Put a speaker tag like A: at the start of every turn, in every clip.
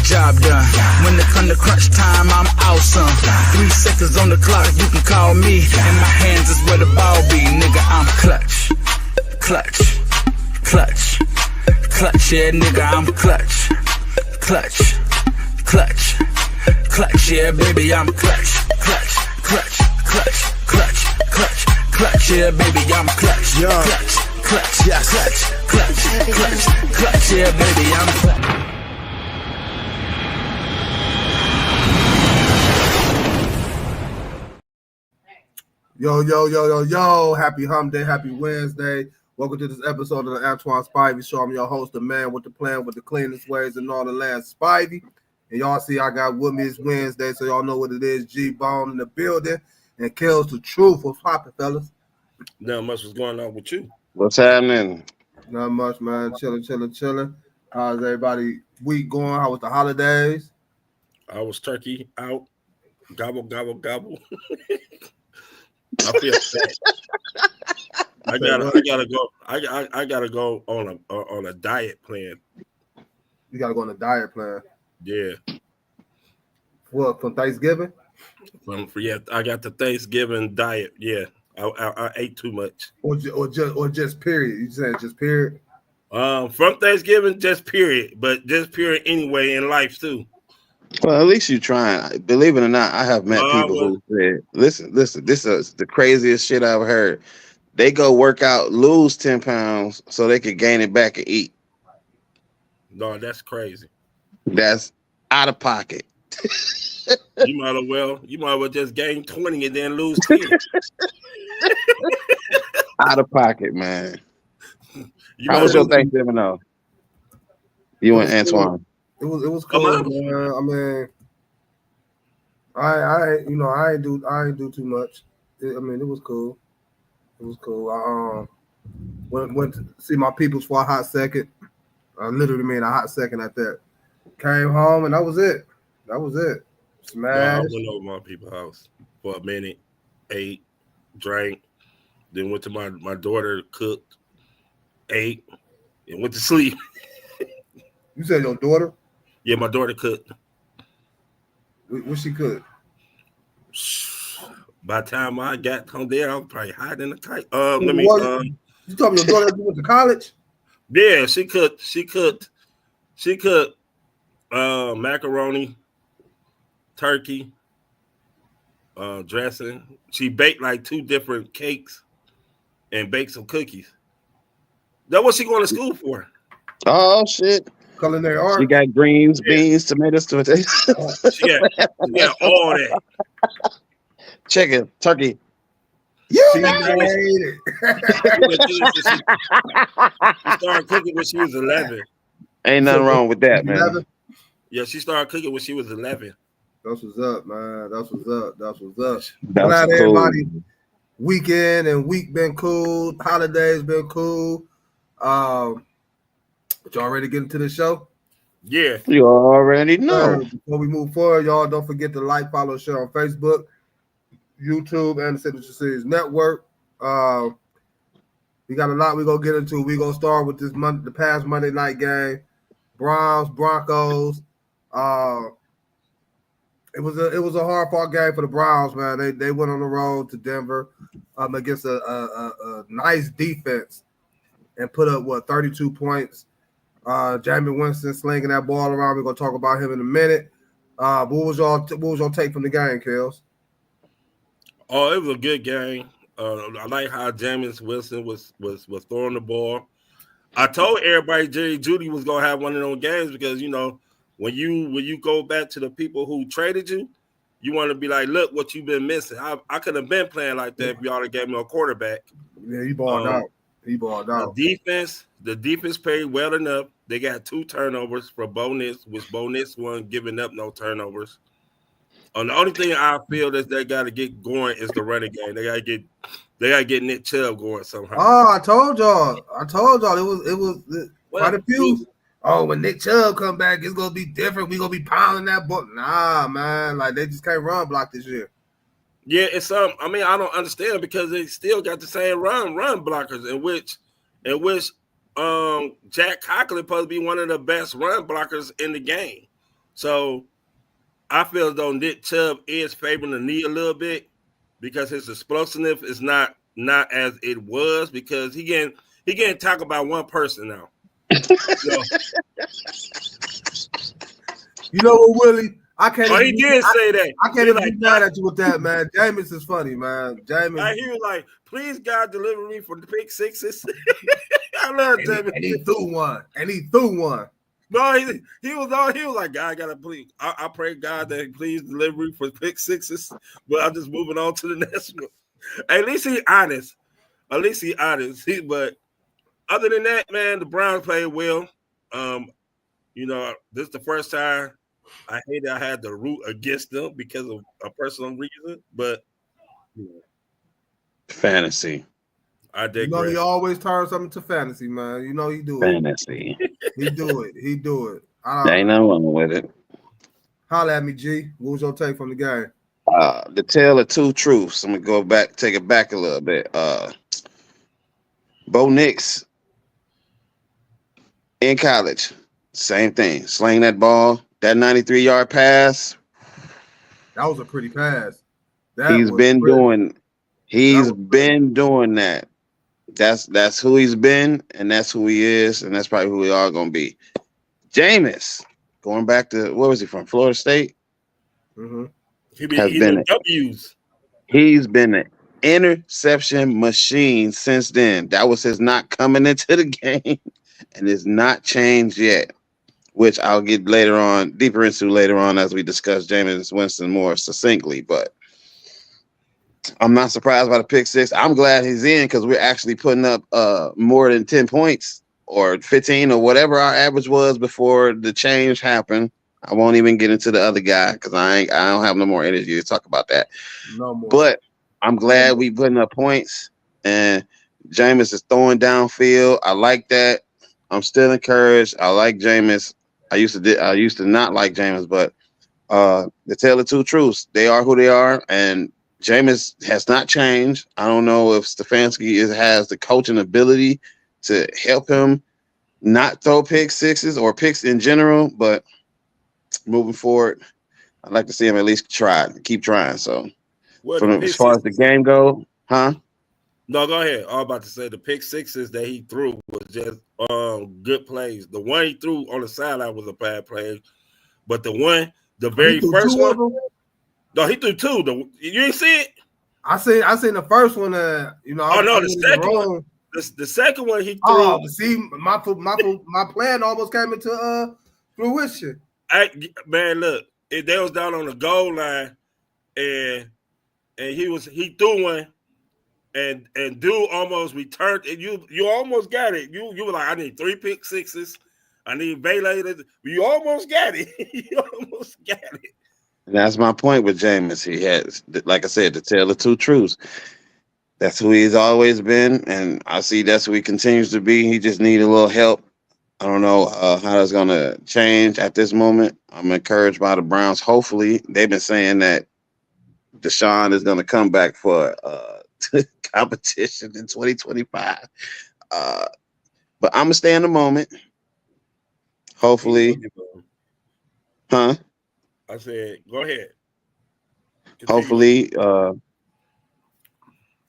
A: job done. When it come to crunch time, I'm awesome. 3 seconds on the clock, you can call me. In my hands is where the ball be, nigga. I'm clutch, clutch, clutch, clutch. Yeah, nigga, I'm clutch, clutch, clutch, clutch. Yeah, baby, I'm clutch, clutch, clutch, clutch, clutch, clutch, clutch. Yeah, baby, I'm clutch, clutch, clutch, yeah, clutch, clutch, clutch, clutch. Yeah, baby, I'm clutch.
B: Yo, happy Hump Day, happy Wednesday. Welcome to this episode of the Antoine Spivey Show. I'm your host, the man with the plan, with the cleanest ways in all the land, Spivey. And y'all see I got with me, it's Wednesday, so y'all know what it is. G-Bone in the building. And Kellz the truth. What's poppin', fellas?
C: Not much was going on with you.
D: What's happening?
B: Not much, man. Chilling. How's everybody week going? How was the holidays?
C: I was turkey out. Gobble. I feel sad. I gotta go. I gotta go on a diet plan.
B: You gotta go on a diet plan.
C: Yeah.
B: What, from Thanksgiving?
C: I got the Thanksgiving diet. Yeah. I ate too much.
B: Or just period. You said just period?
C: From Thanksgiving, just period. But just period anyway in life too.
D: Well, at least you're trying. Believe it or not, I have met people who said, listen, this is the craziest shit I've heard. They go work out, lose 10 pounds so they could gain it back and eat.
C: No, that's crazy.
D: That's out of pocket.
C: You might as well just gain 20 and then lose 10.
D: Out of pocket, man. How was your Thanksgiving though? You and Antoine.
B: It was cool, man. I mean, I ain't do too much. It was cool. It was cool. I went to see my peoples for a hot second. I literally mean a hot second at that. Came home and that was it. Smash.
C: I went over my people's house for a minute, ate, drank, then went to my daughter, cooked, ate, and went to sleep.
B: You said your daughter?
C: Yeah, my daughter cooked.
B: What she cooked?
C: By the time I got home there, I was probably hiding the kite.
B: You told me your daughter went to college?
C: Yeah, she cooked macaroni, turkey, dressing. She baked like 2 different cakes and baked some cookies. That's what she going to school for.
D: Oh shit.
B: Culinary art.
D: She got greens, beans, tomatoes,
C: she got all that.
D: Chicken, turkey.
B: You made it.
C: She started cooking when she was 11.
D: Ain't nothing wrong with that, man.
B: 11?
C: Yeah, she started cooking when she was 11.
B: That's what's up, man. That's what's up.
D: That's
B: glad
D: cool.
B: Everybody weekend and week been cool. Holidays been cool. But y'all ready to get into the show?
C: Yeah.
D: You already know.
B: Before we move forward, y'all don't forget to like, follow, share on Facebook, YouTube, and the Signature Series Network. We got a lot we're gonna get into. We're gonna start with the past Monday night game. Browns, Broncos. It was a hard fought game for the Browns, man. They went on the road to Denver against a nice defense and put up 32 points. Jamie Winston slinging that ball around. We're gonna talk about him in a minute. What was your take from the game, Kellz?
C: Oh, it was a good game. I like how Jameis Winston was throwing the ball. I told everybody Jerry Jeudy was gonna have one of those games because when you go back to the people who traded you, you want to be like, look what you've been missing. I could have been playing like that if y'all had gave me a quarterback.
B: Yeah, he balled out.
C: The defense played well enough. They got 2 turnovers for Bo Nix, which Bo Nix wasn't giving up no turnovers. The only thing I feel that they got to get going is the running game. They got to get Nick Chubb going somehow.
B: Oh, I told y'all. It was quite a few. Oh, when Nick Chubb come back, it's gonna be different. We gonna be pounding that ball. Nah, man. Like they just can't run block this year.
C: Yeah, it's I don't understand because they still got the same run blockers in which Jack Conklin supposed to be one of the best run blockers in the game. So I feel as though Nick Chubb is favoring the knee a little bit because his explosiveness is not as it was because he getting talk about one person now.
B: You know what, Willie? I can't.
C: Oh, he did say that.
B: I can't even be mad at you with that, man. Jameis is funny, man. Jameis.
C: He was like, "Please, God, deliver me from the pick sixes." I love Jameis.
B: And he threw one.
C: No, he was like, God, I gotta please. I pray God that he please deliver me for pick sixes. But I'm just moving on to the next one. At least he honest. But other than that, man, the Browns played well. This is the first time I hated I had to root against them because of a personal reason. But
D: fantasy.
C: I digress.
B: You know he always turns something to fantasy, man. You know he do it.
D: Fantasy.
B: He do it.
D: There ain't nothing wrong with it.
B: Holla at me, G. What was your take from the game?
D: The tale of two truths. I'm gonna go back, take it back a little bit. Bo Nix in college, same thing. Sling that ball, that 93-yard pass.
B: That was a pretty pass.
D: He's been doing that. That's who he's been, and that's who he is, and that's probably who we are gonna be. Jameis, going back to where was he from? Florida State.
B: Mm-hmm.
D: He's been an interception machine since then. That was his not coming into the game, and it's not changed yet, which I'll get deeper into later on as we discuss Jameis Winston more succinctly. But I'm not surprised by the pick six. I'm glad he's in because we're actually putting up more than 10 points or 15 or whatever our average was before the change happened. I won't even get into the other guy because I don't have no more energy to talk about that.
B: No more.
D: But I'm glad we putting up points and Jameis is throwing downfield. I like that. I'm still encouraged. I like Jameis. I used to not like Jameis, but the tale of two truths. They are who they are, and Jameis has not changed. I don't know if Stefanski has the coaching ability to help him not throw pick sixes or picks in general, but moving forward, I'd like to see him at least keep trying. So, as far as the game go, huh?
C: No, go ahead. I was about to say the pick sixes that he threw was just good plays. The one he threw on the sideline was a bad play, but the very first one. No, he threw two. You didn't see it?
B: I seen the first one. The second
C: one. The second one he threw.
B: Oh, see, my plan almost came into fruition.
C: Man, look, they was down on the goal line, and he threw one, and dude almost returned, and you almost got it. You were like, I need 3 pick sixes. I need Baylor. You almost got it. You almost got it.
D: And that's my point with Jameis. He has, like I said, the tale of two truths. That's who he's always been, and I see that's who he continues to be. He just needs a little help. I don't know how that's going to change at this moment. I'm encouraged by the Browns. Hopefully, they've been saying that Deshaun is going to come back for competition in 2025. But I'm going to stay in the moment. Hopefully. Huh?
C: I said, go ahead.
D: Continue. Hopefully,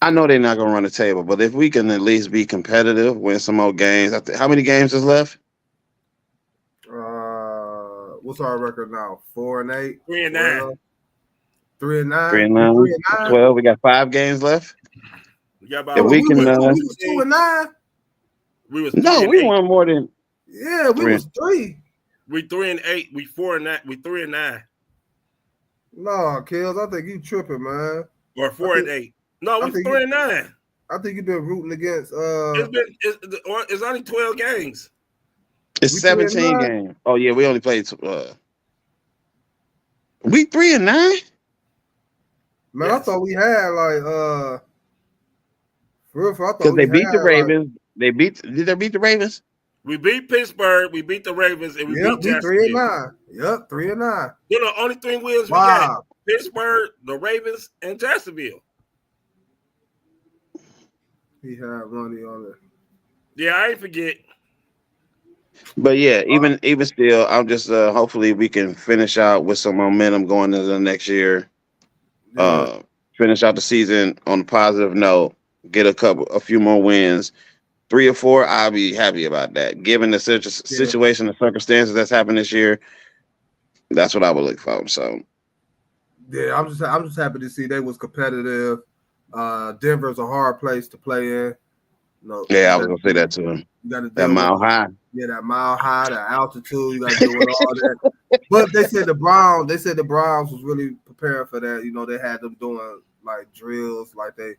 D: I know they're not going to run the table, but if we can at least be competitive, win some more games. How many games is left?
B: What's our record now? 4-8?
C: 3-9.
B: 3-9.
D: 3-9. 12. We got 5 games left.
C: We got about.
B: If we was 2-9.
D: We won more than.
B: Yeah, we was 3.
C: We 3-8. We 4-9. We 3-9.
B: No, Kellz, I think you tripping, man.
C: Or 4-8. No, we 3-9.
B: I think you've been rooting against.
C: It's only 12 games.
D: It's 17 games. Oh yeah, we only played. We 3-9.
B: Man,
C: yes.
B: I thought we had like
D: because they beat the Ravens. Did they beat the Ravens?
C: We beat Pittsburgh. We beat the Ravens, and we beat Jacksonville.
B: 3-9. Yep, 3-9.
C: You know, only 3 wins we got: Pittsburgh, the Ravens, and Jacksonville.
B: He had money on it.
C: Yeah, I ain't forget.
D: But yeah, even still, I'm just hopefully we can finish out with some momentum going into the next year.
B: Yeah,
D: Finish out the season on a positive note. Get a few more wins. 3 or 4, I'll be happy about that. Given the
B: yeah,
D: situation, the circumstances that's happened this year, that's what I would look for. So
B: yeah. I'm just happy to see they was competitive. Denver's a hard place to play in.
D: yeah, I was gonna say that to him.
B: You got to
D: That
B: deal with
D: mile high.
B: that mile high, the altitude. You got to deal with all that. But they said the Browns was really prepared for that. They had them doing like drills, like
C: They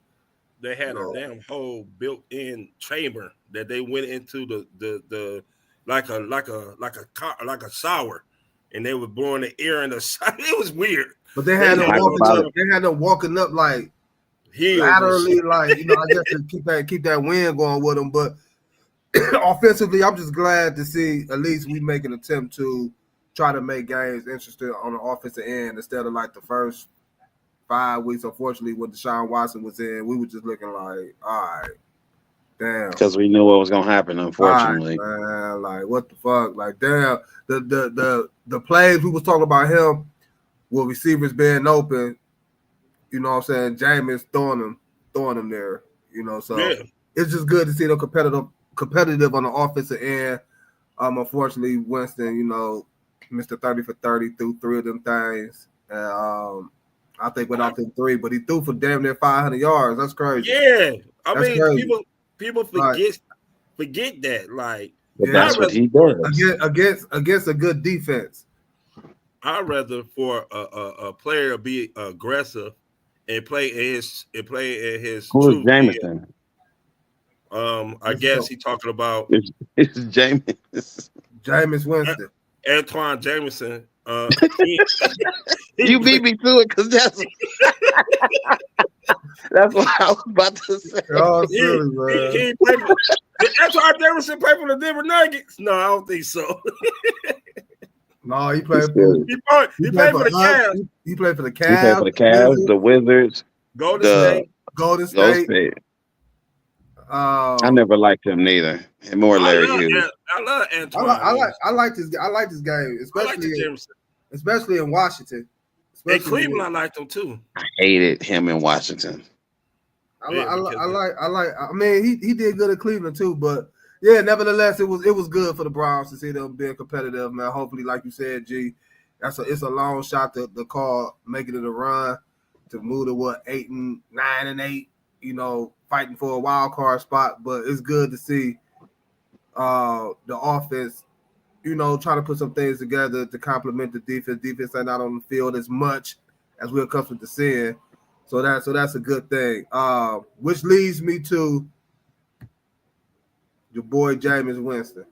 C: had a
B: know,
C: damn whole built-in chamber that they went into the like a shower, and they were blowing the air in the shower. It was weird.
B: but they
C: They
B: had them
C: had
B: walking
C: no
B: up. They had them walking up like
C: heels and
B: laterally,
C: shit.
B: like I guess to keep that wind going with them. But offensively, I'm just glad to see at least we make an attempt to try to make games interesting on the offensive end instead of like the first 5 weeks. Unfortunately, when Deshaun Watson was in, we were just looking like, all right, damn,
D: Because we knew what was gonna happen,
B: all right,
D: unfortunately.
B: man, like what the fuck, like damn, the plays we was talking about him with receivers being open. You know what I'm saying? Jameis throwing them there. So
C: Yeah,
B: it's just good to see them competitive on the offensive end. Unfortunately, Winston, Mr. 30 for 30 threw 3 of them things. And I think without them 3, but he threw for damn near 500 yards. That's crazy.
C: yeah. I
B: That's
C: mean,
B: crazy.
C: people
B: Like,
C: forget that. Like,
D: But
B: yeah,
D: that's what he does.
B: against a good defense.
C: I'd rather for a player to be aggressive and play in his
D: Who is
C: truth.
D: Jameson?
C: I guess he talking about
D: It's Jameis.
B: Jameis Winston.
C: Antoine Jameson.
D: You beat me to it because that's what I was about to say.
B: Oh, silly, man.
C: He played for, did Antoine Jameson play for the Denver Nuggets? No, I don't think so.
B: No, he played for
C: He played for the Cavs.
B: He played for the
D: He played for the Cavs, the Wizards,
C: Golden State.
B: Golden State.
D: I never liked him neither. And more Larry Hughes.
C: I love Antoine.
B: I like this game, especially in Washington.
C: In Cleveland, I liked him too.
D: I hated him in Washington.
B: I mean, he did good at Cleveland too, but yeah, nevertheless, it was good for the Browns to see them being competitive, man. Hopefully, like you said, G, it's a long shot to call making it a run to move to 8-9-8, fighting for a wild card spot. But it's good to see the offense, trying to put some things together to complement the defense. Defense ain't out on the field as much as we're accustomed to seeing. So that's a good thing. Which leads me to your boy Jameis Winston.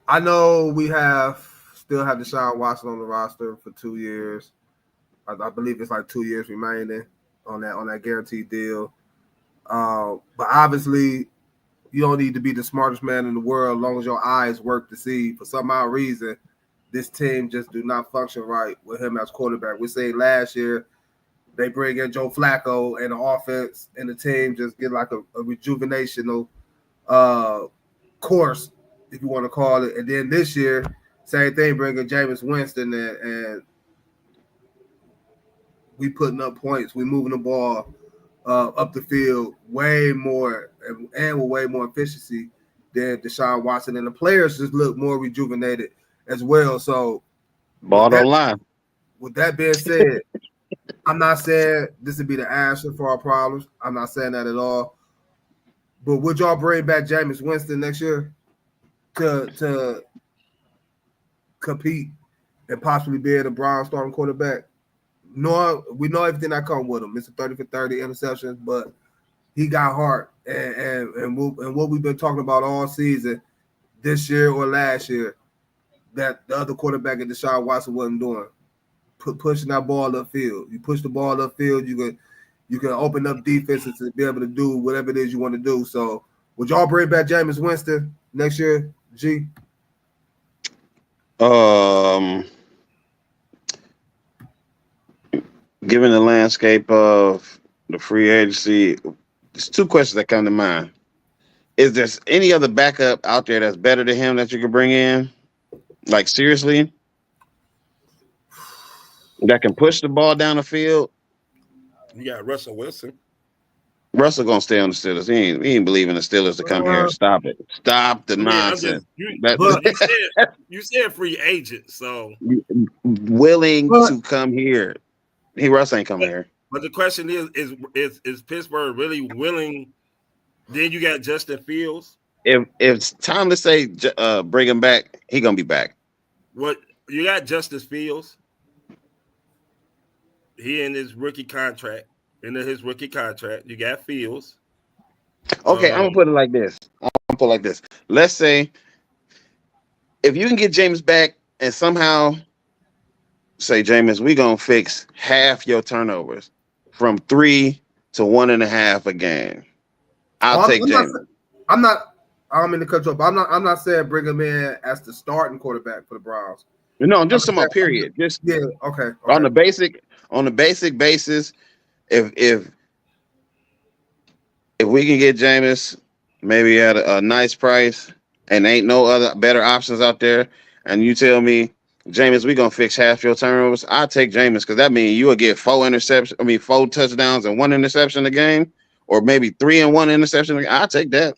B: I know we still have Deshaun Watson on the roster for 2 years. I believe it's like 2 years remaining on that guaranteed deal. But obviously, you don't need to be the smartest man in the world as long as your eyes work to see for some odd reason this team just do not function right with him as quarterback. We say last year they bring in Joe Flacco and the offense and the team just get like a rejuvenational course, if you want to call it. And then this year, same thing, bringing Jameis Winston and we putting up points. We moving the ball up the field way more and with way more efficiency than Deshaun Watson. And the players just look more rejuvenated as well. So
D: ball don't lie.
B: With that being said, I'm not saying this would be the answer for our problems. I'm not saying that at all. But would y'all bring back Jameis Winston next year to compete and possibly be the Browns starting quarterback? No, we know everything that comes with him. Mr. 30 for 30 interceptions, but he got heart. And what we've been talking about all season, this year or last year, that the other quarterback at Deshaun Watson wasn't doing. Pushing that ball upfield. You push the ball upfield, you can open up defenses to be able to do whatever it is you want to do. So would y'all bring back Jameis Winston next year, G?
D: Given the landscape of the free agency, there's 2 questions that come to mind. Is there any other backup out there that's better than him that you could bring in? Like seriously, that can push the ball down the field.
C: You got Russell Wilson.
D: Russell gonna stay on the Steelers. He ain't believing the Steelers to come here. Stop it. Stop the
C: I mean,
D: nonsense.
C: but you said free agent, so
D: willing to come here. Russ ain't coming here.
C: But the question is Pittsburgh really willing? Then you got Justin Fields.
D: If it's time to say bring him back, he gonna be back.
C: What you got Justice Fields? He in his rookie contract. Into his rookie contract, you got Fields.
D: Okay, I'm gonna put it like this. Let's say if you can get James back and somehow say, James, we gonna fix half your turnovers from 3 to 1.5 a game. I'll take James.
B: I don't mean to cut you off. I'm not saying bring him in as the starting quarterback for the Browns.
D: No, I'm just talking about period. Just
B: okay.
D: On the basic basis, if we can get Jameis maybe at a nice price and ain't no other better options out there, and you tell me, Jameis, we gonna fix half your turnovers, I'll take Jameis because that means you will get 4 touchdowns and 1 interception a game, or maybe 3 and 1 interception. I'll take that.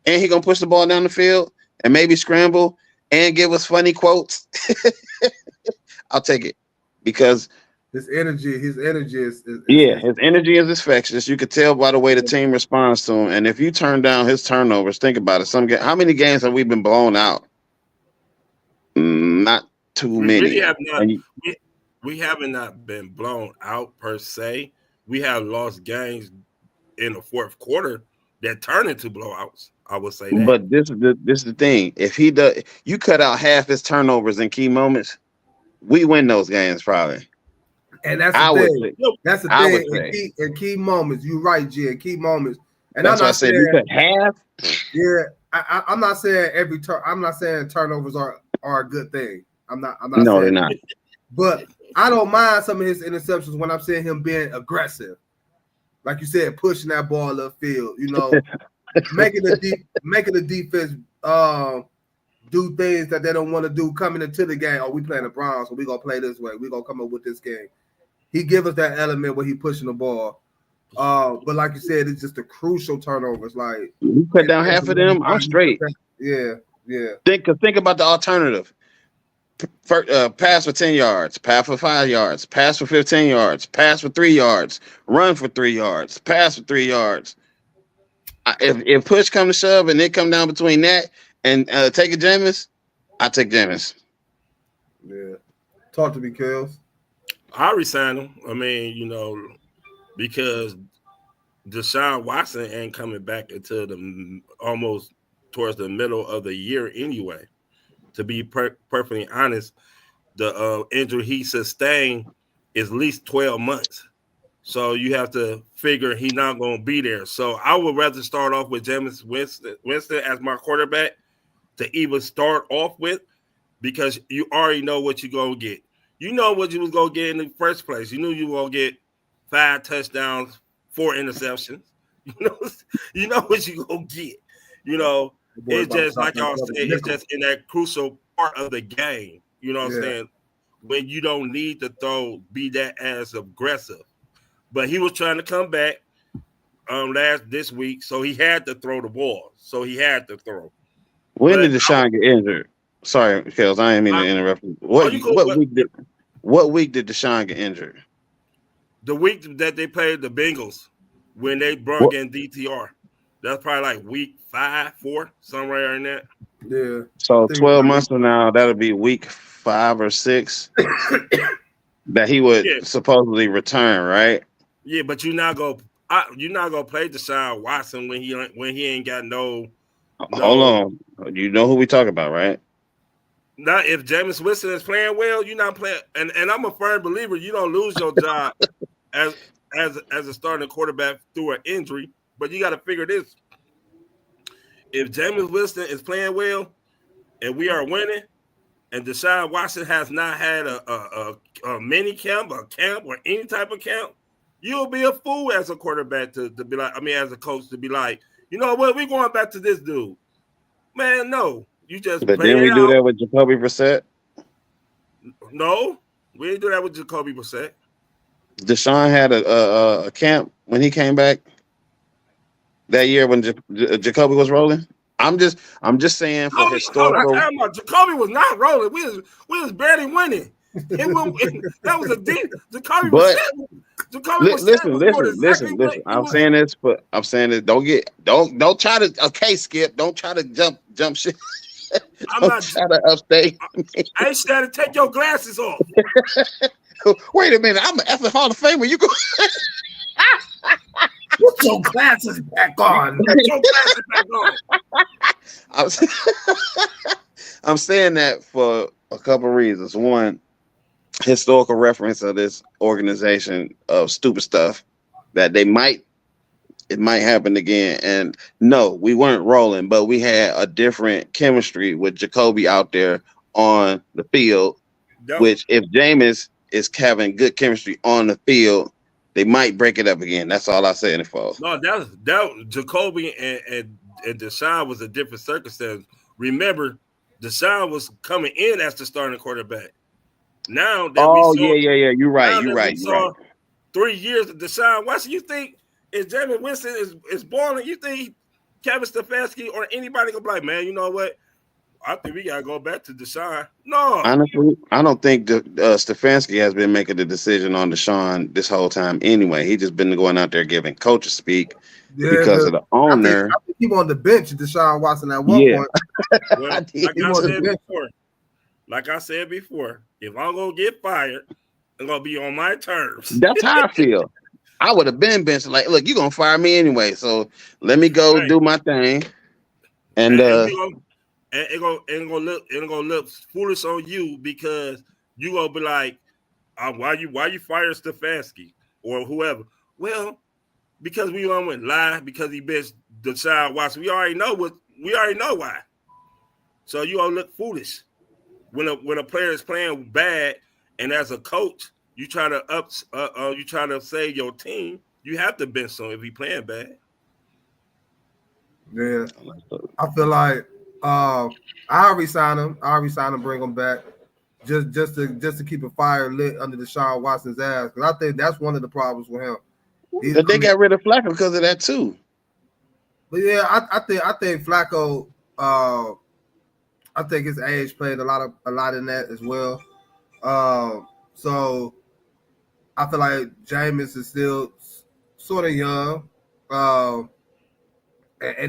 D: And he gonna push the ball down the field and maybe scramble and give us funny quotes. I'll take it because
B: his energy is
D: his energy is infectious. You could tell by the way the team responds to him. And if you turn down his turnovers, think about it. How many games have we been blown out? Not too many.
C: We haven't not been blown out per se. We have lost games in the fourth quarter that turn into blowouts. I would say that.
D: But this is the thing. If he does, you cut out half his turnovers in key moments, we win those games probably.
B: And that's the thing. That's the thing. In key moments, you're right, G. In key moments, and
D: that's why I said you cut half.
B: Yeah, I'm not saying every turn. I'm not saying turnovers are a good thing. I'm not.
D: No,
B: saying
D: they're not.
B: But I don't mind some of his interceptions when I'm seeing him being aggressive, like you said, pushing that ball upfield. You know, making the defense do things that they don't want to do coming into the game. Oh, we playing the Browns, so we gonna play this way. We gonna come up with this game. He give us that element where he pushing the ball. But like you said, it's just the crucial turnovers. Like
D: you cut down half of them, I'm straight.
B: Yeah.
D: Think about the alternative. Pass for 10 yards, pass for 5 yards, pass for 15 yards, pass for 3 yards, run for 3 yards, pass for 3 yards. If push come to shove and it come down between that and take a Jameis, I take Jameis.
B: Yeah. Talk to me, Kellz.
C: I resign him. I mean, because Deshaun Watson ain't coming back until almost towards the middle of the year anyway. To be perfectly honest, the injury he sustained is at least 12 months. So you have to figure he's not going to be there. So I would rather start off with Jameis Winston as my quarterback to even start off with, because you already know what you're going to get. You know what you was going to get in the first place. You knew you were going to get 5 touchdowns, 4 interceptions. You know what you're going to get. It's just like y'all said, it's just in that crucial part of the game. You know what I'm saying? When you don't need to be that as aggressive. But he was trying to come back this week, so he had to throw the ball. So he had to throw.
D: When did Deshaun get injured? Sorry, Kellz, I didn't mean to interrupt you. What week did Deshaun get injured?
C: The week that they played the Bengals when they brought in DTR. That's probably like week 5, 4, somewhere in that.
B: Yeah.
D: So 12 months from now, that'll be week 5 or 6 that he would supposedly return, right?
C: Yeah, but you're not gonna play Deshaun Watson when he ain't got no.
D: Hold on, you know who we talking about, right?
C: Now, if Jameis Winston is playing well, you're not playing. And I'm a firm believer you don't lose your job as a starting quarterback through an injury. But you got to figure this: if Jameis Winston is playing well, and we are winning, and Deshaun Watson has not had a mini camp, a camp, or any type of camp, you'll be a fool as a quarterback to be like. I mean, as a coach to be like, you know what? We're going back to this dude. Man, no. You just
D: But
C: play
D: then we
C: it
D: do
C: out.
D: that with Jacoby Brissett.
C: No, we didn't do that with Jacoby Brissett.
D: Deshaun had a camp when he came back that year when Jacoby was rolling. I'm just saying for historical.
C: Jacoby was not rolling. We was barely winning. That was a deep. Jacoby
D: But
C: was
D: listen. I'm saying this. Don't try to. Okay, Skip. Don't try to jump shit. Don't try to upstate.
C: I ain't trying to take your glasses off.
D: Wait a minute. I'm an effing Hall of Famer. You go.
B: Put your glasses back on.
C: Put your glasses back on.
D: I'm saying that for a couple reasons. One, historical reference of this organization of stupid stuff that it might happen again. And no, we weren't rolling, but we had a different chemistry with Jacoby out there on the field. Which, if Jameis is having good chemistry on the field, they might break it up again. That's all I say in the fall.
C: No, that Jacoby and Deshaun was a different circumstance. Remember, Deshaun was coming in as the starting quarterback. Now that
D: You're right.
C: 3 years of Deshaun Watson, you think if Jameis Winston is balling, you think Kevin Stefanski or anybody gonna be like, man, you know what? I think we gotta go back to Deshaun. No,
D: honestly, I don't think Stefanski has been making the decision on Deshaun this whole time. Anyway, he just been going out there giving coaches speak because of the owner.
B: I think he on the bench, Deshaun Watson at one point.
C: Well, like I said before, if I'm gonna get fired, I'm gonna be on my terms.
D: That's how I feel. I would have been benched. Like, look, you're gonna fire me anyway, so let me go do my thing. And
C: it gonna look foolish on you because you gonna be like, why you fire Stefanski or whoever? Well, because we went lie because he benched Deshaun Watson. We already know why. So you all look foolish when a player is playing bad, and as a coach, you try to save your team. You have to bench him if he playing bad.
B: Yeah, I feel like I'll resign him. Bring him back, just to keep a fire lit under Deshaun Watson's ass. Because I think that's one of the problems with him.
D: They got rid of Flacco because of that too.
B: But yeah, I think Flacco. I think his age played a lot in that as well. So I feel like Jameis is still sort of young, and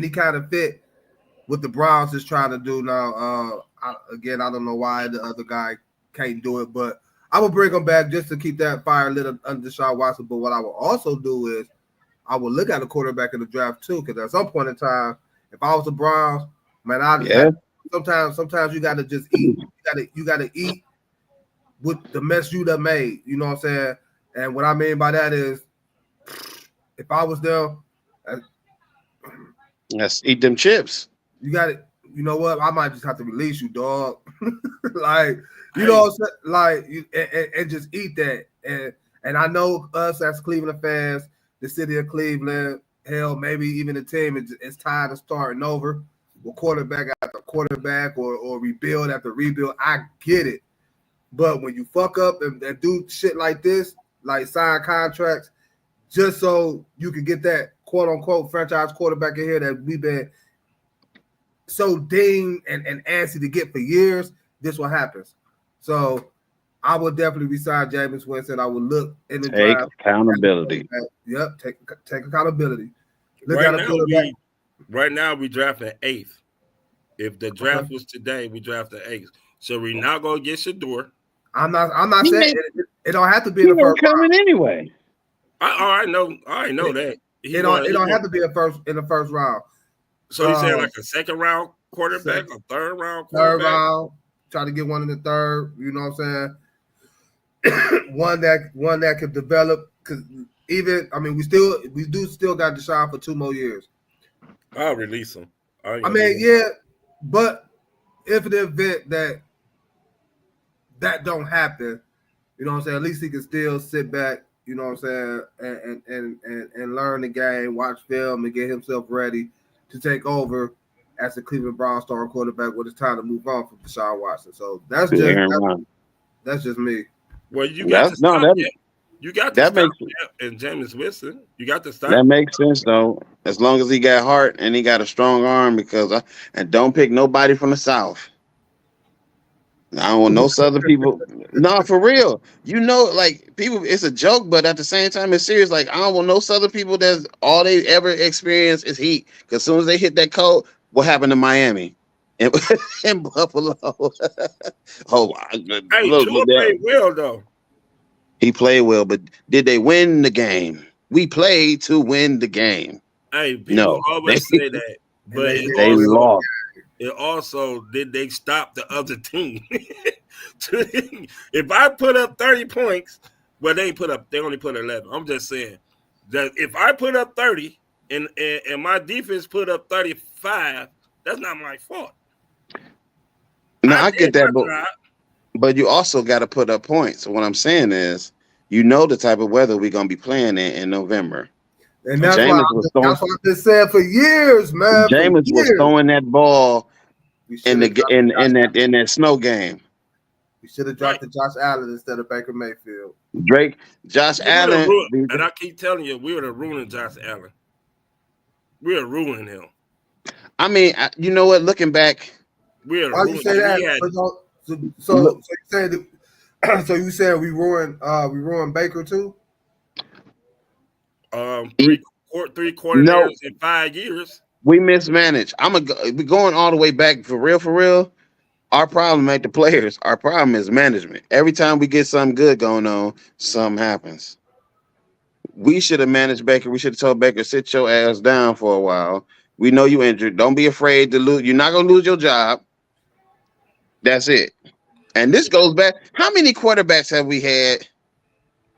B: he kind of fit what the Browns is trying to do now. I don't know why the other guy can't do it, but I will bring him back just to keep that fire lit under Deshaun Watson. But what I will also do is I will look at a quarterback in the draft too, because at some point in time, if I was the Browns, man, sometimes you got to just eat. You got to eat with the mess you done made. You know what I'm saying? And what I mean by that is, if I was them,
D: let's eat them chips.
B: You got it. You know what? I might just have to release you, dog. Like, you know what I'm saying? Like, and just eat that. And I know us as Cleveland fans, the city of Cleveland, hell, maybe even the team, it's tired of starting over with quarterback after quarterback or rebuild after rebuild. I get it. But when you fuck up and do shit like this, like sign contracts, just so you can get that quote-unquote franchise quarterback in here that we've been so dinged and antsy to get for years, this what happens. So I would definitely resign Jameis Winston. I would look in the
D: take
B: draft.
D: Accountability.
B: Yep, take accountability.
C: Right now we drafting 8th. If the draft was today, we drafted 8th. So we're not gonna get Shador.
B: I'm not saying it don't have to be in the first
D: coming anyway.
C: I know that.
B: It don't have to be in the first round.
C: So you saying like a second round quarterback, a third round quarterback?
B: Third round, try to get one in the third. You know what I'm saying? one that could develop, because we do got Deshaun for 2 more years.
C: I'll release him.
B: But if in the event that don't happen, you know what I'm saying, at least he can still sit back, you know what I'm saying, and learn the game, watch film, and get himself ready to take over as the Cleveland Browns starting quarterback when it's time to move on from Deshaun Watson. So that's just me.
C: Well, you got to stop that. You got to
D: that
C: stop
D: makes
C: that. And Jameis Winston, you got to stop.
D: That makes sense though, as long as he got heart and he got a strong arm. Because and don't pick nobody from the South. I don't want no Southern people. No, for real. You know, like people, it's a joke, but at the same time, it's serious. Like I don't want no Southern people that's all they ever experience is heat. Because as soon as they hit that cold, what happened to Miami and in Buffalo? Oh,
C: hey, Tua played well though.
D: He played well, but did they win the game? We played to win the game.
C: Hey, people always say that, but
D: they lost.
C: It also did they stop the other team. If I put up 30 points, well, they only put 11. I'm just saying that if I put up 30 and my defense put up 35, that's not my fault.
D: No, I get that, but you also got to put up points. So what I'm saying is, you know the type of weather we're gonna be playing in November.
B: And that's what I've been saying for years, man.
D: Jameis was throwing that ball in that snow game.
B: We should have dropped to Josh Allen instead of Baker Mayfield.
D: Josh Allen.
C: And I keep telling you, we would have ruined Josh Allen. We are ruining him.
D: I mean, you know what? Looking back,
B: we are. Why you say that? So you said we ruined Baker too?
C: Three coordinators in 5 years.
D: We mismanaged. We're going all the way back for real. Our problem ain't the players. Our problem is management. Every time we get something good going on, something happens. We should have managed Baker. We should have told Baker, sit your ass down for a while. We know you injured. Don't be afraid to lose. You're not going to lose your job. That's it. And this goes back. How many quarterbacks have we had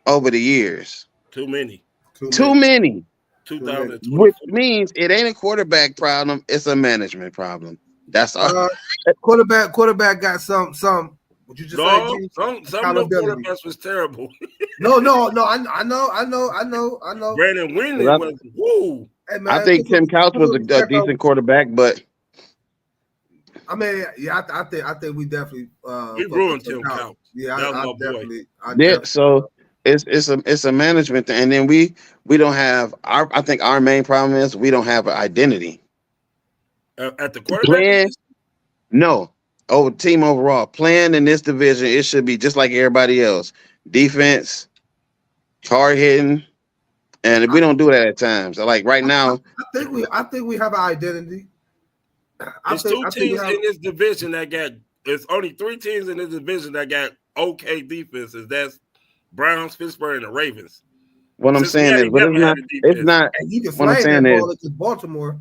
D: over the years?
C: Too many.
D: Too many.
C: 2020.
D: Which means it ain't a quarterback problem. It's a management problem. That's all.
B: Quarterback got some. What you just say?
C: Some of the quarterbacks was terrible.
B: No. I know.
C: Brandon Wheeler was woo.
B: Hey, man,
D: I think Tim Couch was a decent quarterback, but
B: I mean, yeah, I think we definitely
C: we ruined Tim Couch.
B: Yeah, I definitely.
D: So it's a management thing, and then we don't have I think our main problem is we don't have an identity.
C: At the quarterback?
D: No. Team overall. Playing in this division, it should be just like everybody else. Defense, hard hitting, and if we don't do that at times. Like right now.
B: I think we have an identity.
C: There's this division that got there's only 3 teams in this division that got okay defenses. That's Browns, Pittsburgh, and the Ravens.
D: What I'm saying is, but it's not. What I'm saying is,
B: Baltimore.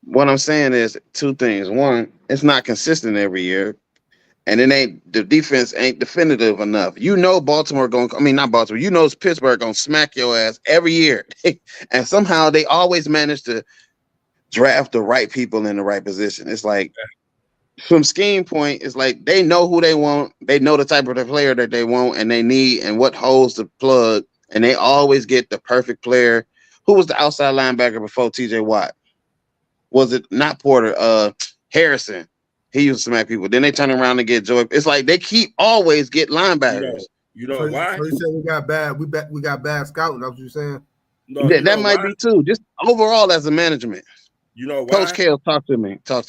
D: What I'm saying is 2 things. One, it's not consistent every year, and the defense ain't definitive enough. You know not Baltimore. You know Pittsburgh gonna smack your ass every year, and somehow they always manage to draft the right people in the right position. It's like from scheme point, it's like they know who they want, they know the type of the player that they want and they need, and what holes to plug, and they always get the perfect player. Who was the outside linebacker before TJ Watt? Was it not Porter? Harrison. He used to smack people. Then they turn around and get Joy. It's like they always get linebackers.
C: You know why?
B: So you said we got bad scouting. That's what you're saying.
D: No, that might be too. Just overall as a management.
C: You know why?
D: Coach Kellz, talk to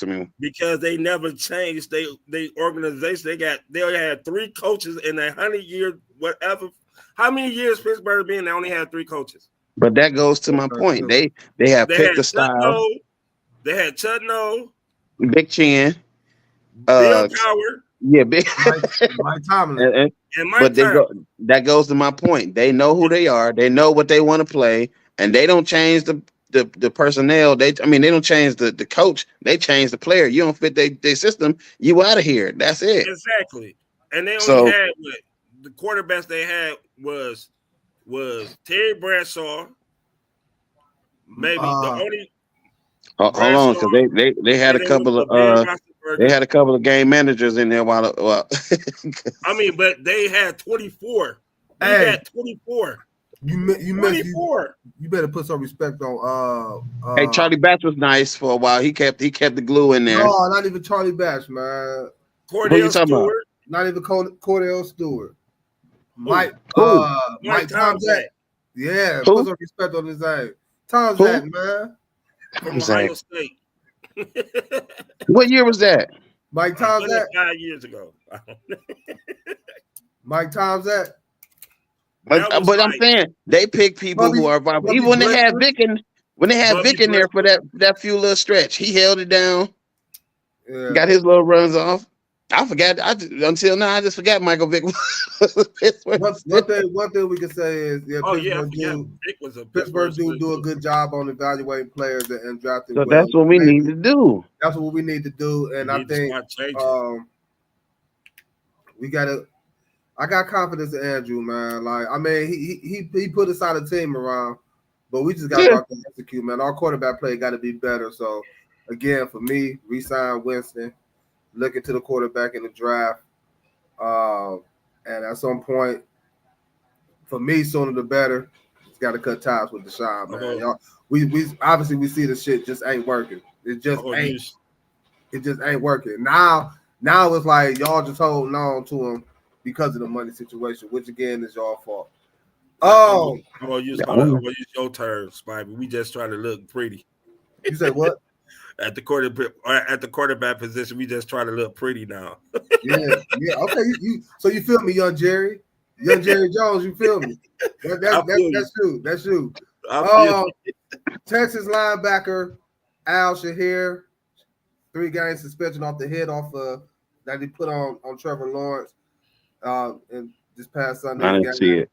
D: me.
C: Because they never changed they organization. They only had 3 coaches in 100 years, whatever. How many years Pittsburgh been? They only had 3 coaches.
D: But that goes to my point. They have picked a style.
C: They had Chudno,
D: Big Chin,
C: Bill Cowher.
D: Yeah, big
B: Mike Tomlin.
D: That goes to my point. They know who they are. They know what they want to play, and they don't change the personnel. They don't change the coach. They change the player. You don't fit their system, you out of here. That's it.
C: Exactly. And they only had the quarterbacks they had was Terry Bradshaw. Maybe the only.
D: Hold on, because they had a couple of game managers in there while.
C: But they had 24. They had 24.
B: You better put some respect on.
D: Hey, Charlie Batch was nice for a while. He kept the glue in there.
B: No, not even Charlie Batch, man.
C: Cordell Stewart.
B: Not even Cordell Stewart. Mike
C: Tom
B: Zach. Yeah, put some respect on his name. Tom Zach, man.
C: From Ohio State.
D: What year was that?
B: Mike Tom Zach.
C: 5 years ago.
B: Mike Tom Zach.
D: But I'm saying they pick people who are viable. Even when they had Vic in there for that few little stretch, he held it down. Yeah. Got his little runs off. I forgot. Until now, I just forgot Michael Vick.
B: One thing we can say is, Pittsburgh do a good job on evaluating players and drafting.
D: So that's what we need to do.
B: That's what we need to do, and I think we gotta. I got confidence in Andrew, man. Like, I mean, he put a solid team around, but we just got to execute, man. Our quarterback play got to be better. So, again, for me, resign Winston, look into the quarterback in the draft, and at some point, for me, sooner the better. It's got to cut ties with Deshaun, man. Y'all, we obviously see the shit just ain't working. It just ain't. It just ain't working. Now it's like y'all just holding on to him because of the money situation, which again is your fault.
C: I'm gonna use your term, Spivey. We just trying to look pretty.
B: You say what?
C: At the quarterback position, we just trying to look pretty now.
B: yeah. Okay, so you feel me, young Jerry Jones? You feel me? That's you. Texas linebacker Al-Shaair, 3 game suspension off the head that he put on Trevor Lawrence. And this past Sunday,
D: I didn't see it.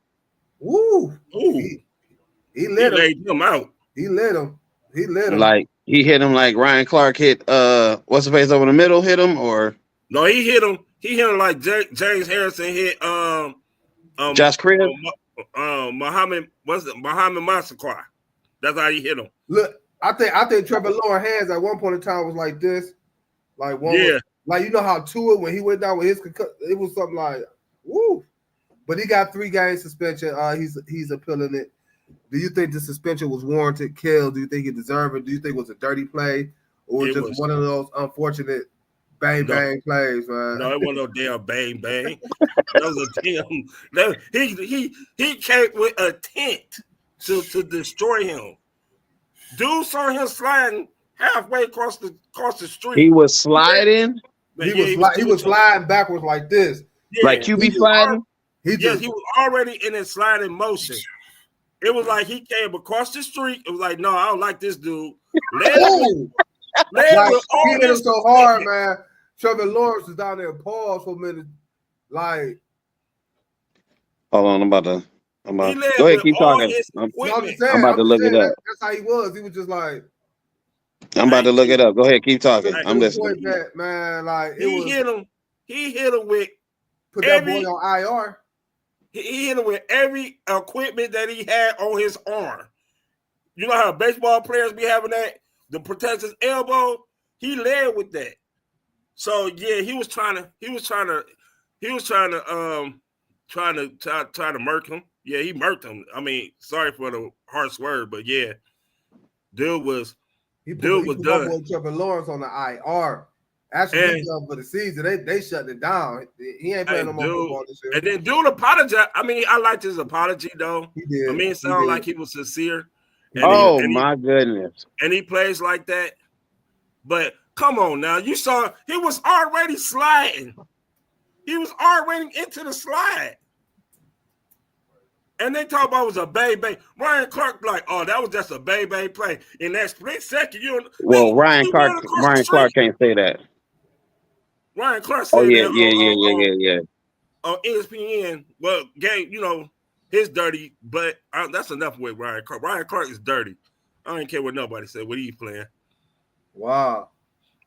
B: Woo! He laid
C: him out.
B: He lit him.
D: Like he hit him like Ryan Clark hit what's the face over the middle hit him or
C: no? He hit him. He hit him like James Harrison hit
D: Josh Cribbs.
C: Muhammad Massaquoi. That's how he hit him.
B: Look, I think Trevor Lawrence hands at one point in time was like this, like one. Yeah. Like, you know how Tua, when he went down with his it was something like, woo. But he got 3 game suspension. He's appealing it. Do you think the suspension was warranted? Kellz, do you think he deserved it? Do you think it was a dirty play? Or just one of those unfortunate bang plays, man?
C: No, it wasn't no damn bang. That was a damn. He came with a tent to destroy him. Dude saw him sliding halfway across the street.
D: He was sliding.
B: He was sliding backwards like this.
C: Yeah,
D: like QB sliding?
C: He was already in his sliding motion. It was like he came across the street. It was like, no, I don't like this dude.
B: He hit him so hard, man. Trevor Lawrence is down there and paused for a minute. Like,
D: hold on, I'm about to go ahead, keep talking. I'm about to look it up.
B: That's how he was. He was just like,
D: I'm about to look it up. Go ahead, keep talking. I'm listening.
B: Man, like
C: he hit him with
B: put that boy on IR.
C: He hit him with every equipment that he had on his arm. You know how baseball players be having that to protect his elbow? He led with that. So yeah, he was trying to murk him. Yeah, he murked him. I mean, sorry for the harsh word, but yeah, dude was done.
B: Trevor Lawrence on the IR. Actually, he's done for the season. They shut it down. He ain't playing no more football this year.
C: And then dude apologized. I mean, I liked his apology though.
B: He did.
C: I mean, it sounded like he was sincere.
D: My goodness.
C: And he plays like that. But come on now, you saw he was already sliding. He was already into the slide. And they talk about it was a bang. Ryan Clark like, oh, that was just a bang play. In that split second,
D: Ryan Clark can't say that.
C: Ryan Clark said
D: yeah.
C: On ESPN, well, game, his dirty, but that's enough with Ryan Clark. Ryan Clark is dirty. I don't care what nobody said. What are you playing?
B: Wow.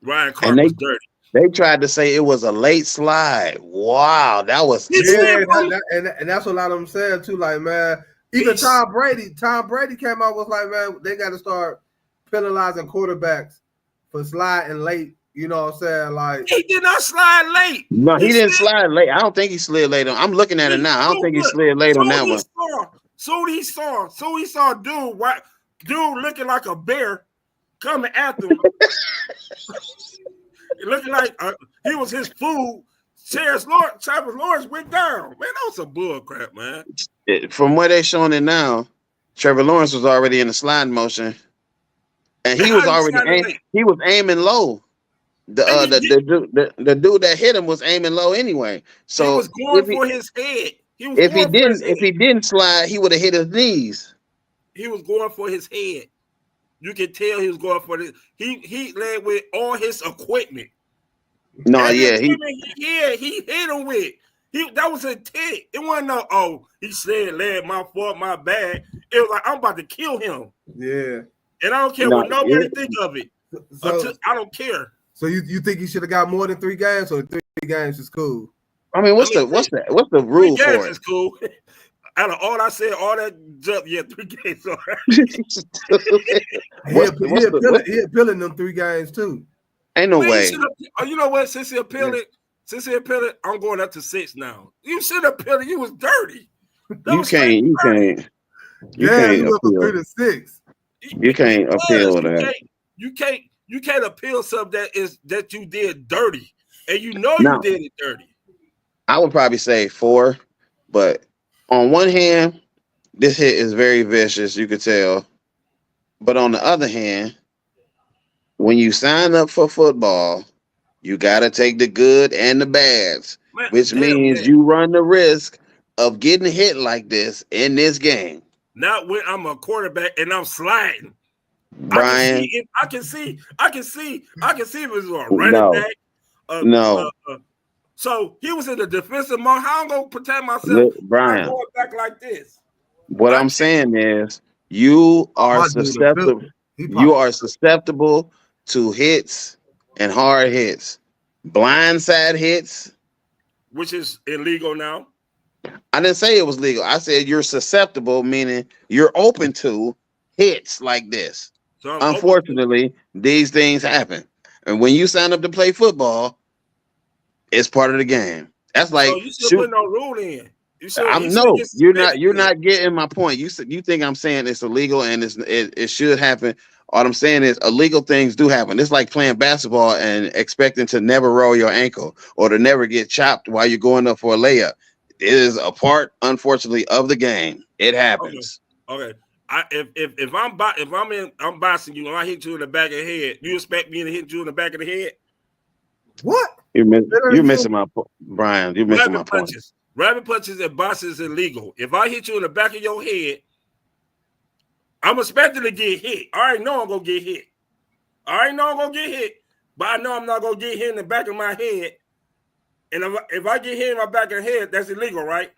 C: Ryan Clark was dirty.
D: They tried to say it was a late slide. Wow, that was
B: and that's what a lot of them said too. Like, man, even Tom Brady came out was like, man, they got to start penalizing quarterbacks for sliding late. You know what I'm saying? Like,
C: he did not slide late.
D: No, he didn't slide late. I don't think he slid late on. I'm looking at it now. I don't think he slid late on that one.
C: Soon he saw dude looking like a bear coming after him. Looking like he was his food. Travis Lawrence went down. Man, that was some bull crap, man.
D: From where they showing it now, Trevor Lawrence was already in the slide motion, and he was aiming low. The dude that hit him was aiming low anyway. So
C: he was going for his head.
D: If he didn't slide, he would have hit his knees.
C: He was going for his head. You can tell he was going for this. He led with all his equipment.
D: No,
C: he hit him with. That was intent. It wasn't he said, "Lad, my fault, my bad." It was like, I'm about to kill him.
B: Yeah.
C: And I don't care what nobody think of it. I don't care.
B: So you think he should have got more than 3 games, or 3 games is cool?
D: I mean, what's the rule
C: 3 games
D: for it?
C: Is cool. Out of all I said, all that jump, 3 games. All right.
B: He appealing them 3 games too.
D: Ain't no way.
C: You know what? Since he appealed it, I'm going up to 6 now. You should have appealed it. You was dirty.
D: You can't appeal.
B: You went from 3 to 6.
D: You can't appeal that.
C: You can't appeal something that you did dirty, and you did it dirty.
D: I would probably say 4, but on one hand, this hit is very vicious. You could tell, but on the other hand, when you sign up for football, you got to take the good and the bads, which means you run the risk of getting hit like this in this game.
C: Not when I'm a quarterback and I'm sliding.
D: Brian,
C: I can see if it was a running back. So he was in the defensive mode. How I'm gonna protect myself?
D: Brian,
C: going back like this.
D: What I'm saying is, you are susceptible. You are susceptible to hits and hard hits, blindside hits,
C: which is illegal now.
D: I didn't say it was legal. I said you're susceptible, meaning you're open to hits like this. So unfortunately, these things happen. And when you sign up to play football, it's part of the game. That's like
C: you should put no rule in.
D: You're not getting my point. You think I'm saying it's illegal and it should happen. All I'm saying is illegal things do happen. It's like playing basketball and expecting to never roll your ankle or to never get chopped while you're going up for a layup. It is a part, unfortunately, of the game. It happens.
C: Okay. If I'm boxing you and I hit you in the back of the head, you expect me to hit you in the back of the head?
B: What?
D: You're missing my point, Brian. You're missing my point.
C: Rabbit punches and boxing is illegal. If I hit you in the back of your head, I'm expecting to get hit. I already know I'm gonna get hit. But I know I'm not gonna get hit in the back of my head. And if I get hit in my back of the head, that's illegal, right?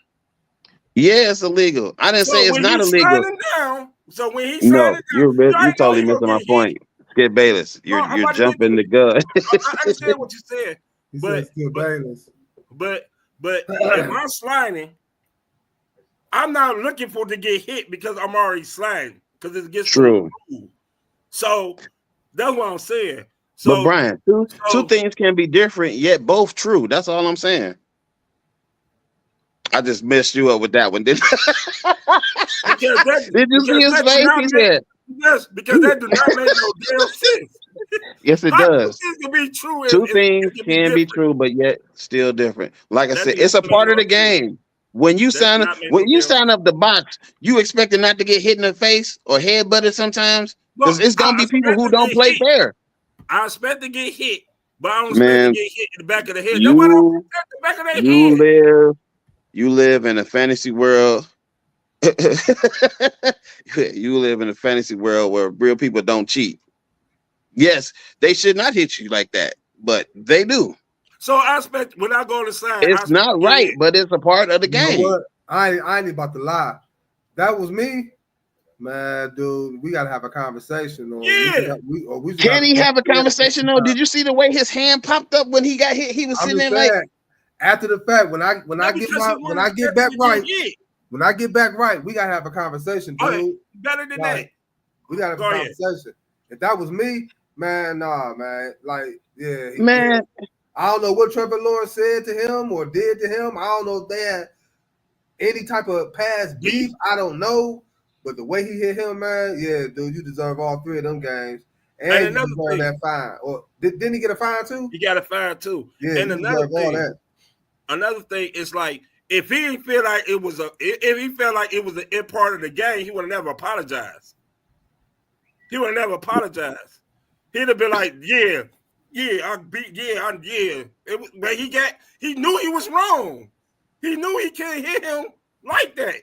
D: Yeah, it's illegal. I didn't say it's not illegal.
C: So when he's
D: you're totally missing my point. Skip Bayless, you're jumping the gun.
C: I understand what you said, but if I'm sliding, I'm not looking for to get hit because I'm already sliding because it gets
D: true.
C: So that's what I'm saying. So,
D: but Brian, two things can be different yet both true. That's all I'm saying. I just messed you up with that one, didn't I? Did you see his face? He said,
C: yes, because that does not make no damn sense.
D: Yes, it does.
C: Can be true.
D: Two things can be true, but yet still different. Like I said, it's a part of the game. When you sign up the box, you expecting not to get hit in the face or headbutted sometimes, because it's gonna be people who don't play fair.
C: I expect to get hit, but I don't expect to get hit in the back of the head. Nobody don't expect the back of their head.
D: You live in a fantasy world. You live in a fantasy world where real people don't cheat. Yes, they should not hit you like that, but they do.
C: So I expect when I go to sign,
D: it's not right, but it's a part of the game.
B: You know what? I ain't about to lie. That was me, man, dude. We gotta have a conversation.
D: Can he have a conversation? though? Did you see the way his hand popped up when he got hit? He was sitting there like.
B: After the fact, when I get back right, we gotta have a conversation, dude.
C: Okay, better than that.
B: We gotta have a conversation. If that was me, man, nah, man. Like, yeah,
D: man.
B: I don't know what Trevor Lawrence said to him or did to him. I don't know if they had any type of past beef, I don't know. But the way he hit him, man, yeah, dude, you deserve all 3 of them games. And you deserve that fine. Or didn't he get a fine too?
C: He got a fine too.
B: Yeah,
C: and
B: you deserve all that.
C: Another thing is like if he didn't feel like it was a part of the game, he would have never apologized. He'd have been like, yeah. But he knew he was wrong. He knew he can't hit him like that.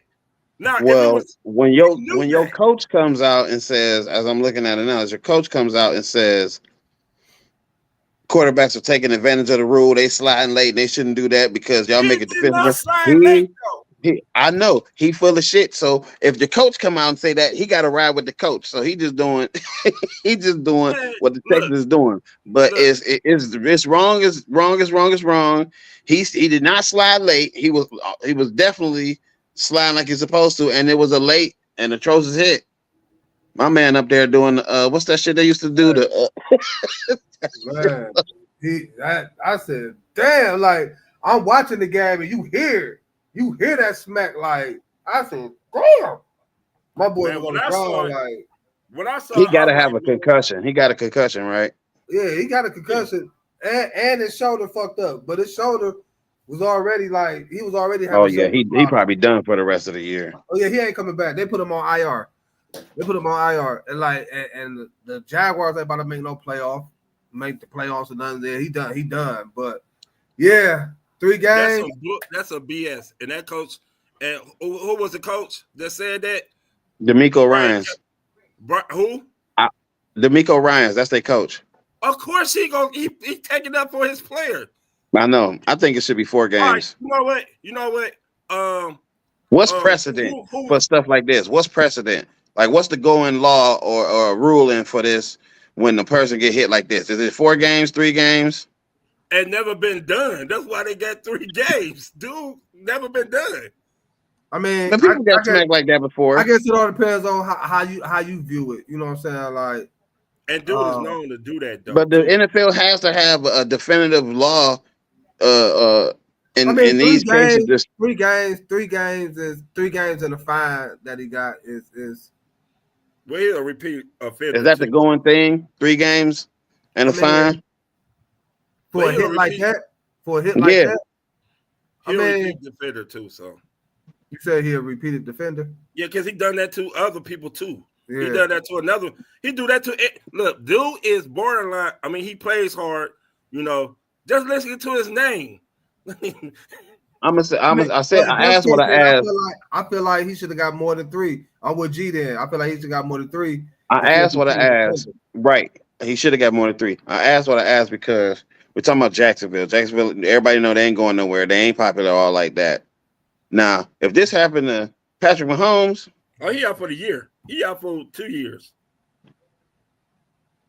C: Now,
D: well, when your coach comes out and says, as I'm looking at it now, as your coach comes out and says, quarterbacks are taking advantage of the rule, they sliding late, and they shouldn't do that because y'all make it defensive. I know he full of shit. So if your coach come out and say that, he got to ride with the coach. So he just doing what the Texans is doing. But it's wrong. Is wrong. He did not slide late. He was definitely sliding like he's supposed to, and it was a late and atrocious hit. My man up there doing what's that shit they used to do?
B: Man, I said, damn, like I'm watching the game and you hear that smack. Like I said, damn, my boy was on the ground. Like
C: when I saw,
D: he got to have a concussion. He got a concussion, right?
B: Yeah, he got a concussion, and his shoulder fucked up. But his shoulder was already like he was already.
D: Oh yeah, he probably done for the rest of the year.
B: Oh yeah, he ain't coming back. They put him on IR. And the Jaguars ain't about to make the playoffs or nothing there. He done. But yeah, 3 games.
C: That's a BS. And that coach, and who was the coach that said that?
D: DeMeco Ryans.
C: Who?
D: DeMeco Ryans. That's their coach.
C: Of course he taking up for his player.
D: I know. I think it should be 4 games.
C: Right. You know what?
D: What's precedent for stuff like this? What's precedent? Like, what's the going law or ruling for this when the person get hit like this? Is it 4 games, 3 games?
C: It never been done. That's why they got 3 games, dude. Never been done.
B: I mean,
D: but people got smacked like that before.
B: I guess it all depends on how you view it. You know what I'm saying? Like,
C: and dude is known to do that, though.
D: But the NFL has to have a definitive law. In these cases,
B: 3 games and a fine that he got is.
C: Well, he'll repeat offender.
D: Is that the going thing? 3 games and a fine
B: for a hit like that? For a hit like that?
C: He'll repeat defender too. So
B: you said he'll repeat a defender?
C: Yeah, because he done that to other people too.
B: Yeah.
C: He done that to another. He do that to look. Dude is borderline. I mean, he plays hard. You know, just listen to his name.
D: I asked what I asked.
B: I feel like he should have got more than 3. I'm with G then. I feel like he should have got more than 3.
D: I asked what I asked. Right. He should have got more than 3. I asked what I asked because we're talking about Jacksonville. Everybody know they ain't going nowhere. They ain't popular all like that. Now, if this happened to Patrick Mahomes.
C: Oh, he out for the year. He out for 2 years.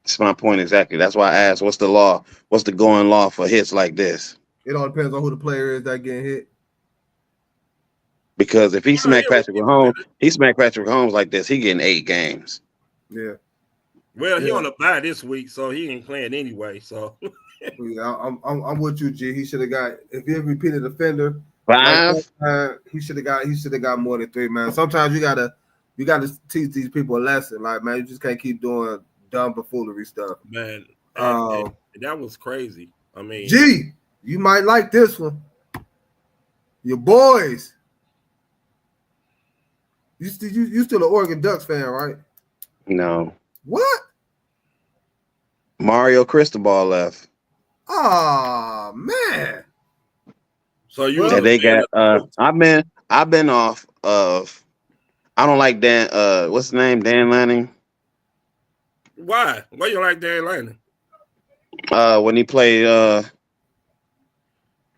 D: That's my point exactly. That's why I asked, what's the law? What's the going law for hits like this?
B: It all depends on who the player is that getting hit.
D: Because if he smacked Patrick Mahomes like this, he getting 8 games.
B: Yeah.
C: Well, he on a bye this week, so he ain't playing anyway. So
B: yeah, I'm with you, G. He should have got, if he repeated offender
D: 5.
B: He should have got more than 3, man. Sometimes you gotta teach these people a lesson. Like, man, you just can't keep doing dumb buffoonery stuff.
C: Man, and that was crazy. I mean,
B: G, you might like this one. Your boys. You still an Oregon Ducks fan, right?
D: No.
B: What?
D: Mario Cristobal left.
B: Oh man.
C: So you
D: they got I've been off of I don't like Dan what's his name? Dan Lanning.
C: Why? Why you like Dan Lanning?
D: When he played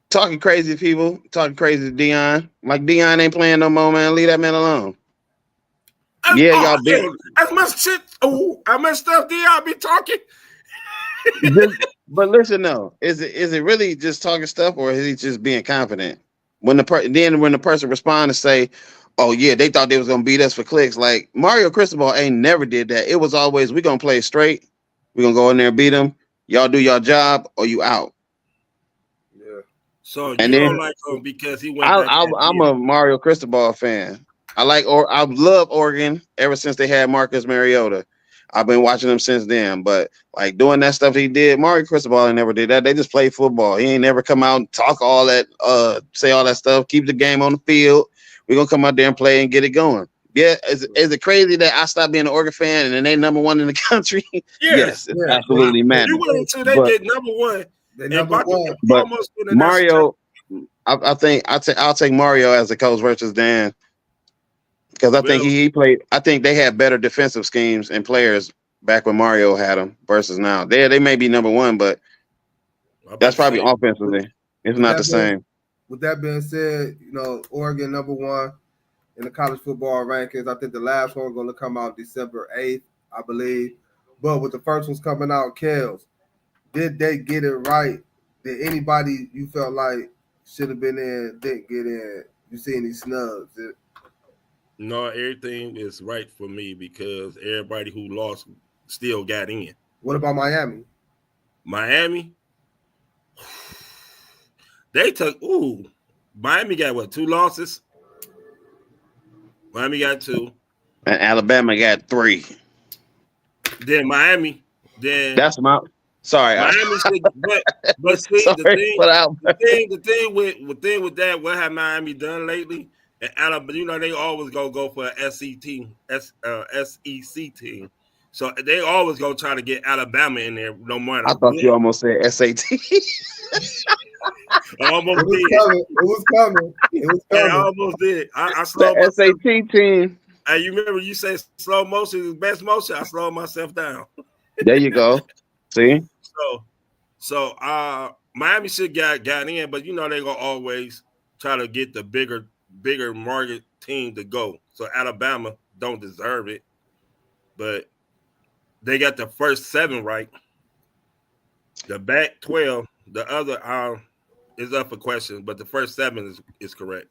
D: talking crazy to people, talking crazy to Dion. Like Dion ain't playing no more, man. Leave that man alone. Y'all big.
C: As much shit. Oh, how much stuff Dion be talking?
D: But listen, though, is it really just talking stuff, or is he just being confident? When the person responds and say, "Oh yeah, they thought they was gonna beat us for clicks," like Mario Cristobal ain't never did that. It was always we gonna play straight. We gonna go in there and beat them. Y'all do your job, or you out.
B: Yeah.
C: So
D: And
C: you
D: then
C: don't like him because he went back.
D: I'm a Mario Cristobal fan. I love Oregon ever since they had Marcus Mariota. I've been watching them since then. But like doing that stuff he did, Mario Cristobal ain't never did that. They just played football. He ain't never come out and talk all that, say all that stuff. Keep the game on the field. We're gonna come out there and play and get it going. Yeah, is it crazy that I stopped being an Oregon fan and they number one in the country? Yes, it's absolutely mad.
C: You went until they get number one.
D: But Mario, I think I'll take Mario as a coach versus Dan because I think he played. I think they had better defensive schemes and players back when Mario had them versus now. They may be number one, but that's probably offensively. It's not the same.
B: With that being said, Oregon number one in the college football rankings. I think the last one going to come out December 8th, I believe. But with the first ones coming out, Kellz, did they get it right? Did anybody you felt like should have been in, didn't get in? You see any snubs?
C: No, everything is right for me because everybody who lost still got in.
B: What about Miami?
C: Miami? They took, Miami got what, 2 losses? Miami got 2.
D: And Alabama got 3.
C: Then Miami. Then
D: that's my sorry.
C: Miami but see
D: sorry,
C: the thing with that, what have Miami done lately? And Alabama, they always go for an SEC team. So they always go try to get Alabama in there no matter.
D: I thought you almost said SAT.
C: I almost did.
B: It was coming.
C: I almost did. I
D: slowed the SAT team.
C: And you remember you said slow motion is best motion. I slowed myself down.
D: There you go. See?
C: So Miami should got in, but they gonna always try to get the bigger market team to go. So Alabama don't deserve it, but they got the first 7 right. The back 12, the other is up for question, but the first 7 is correct.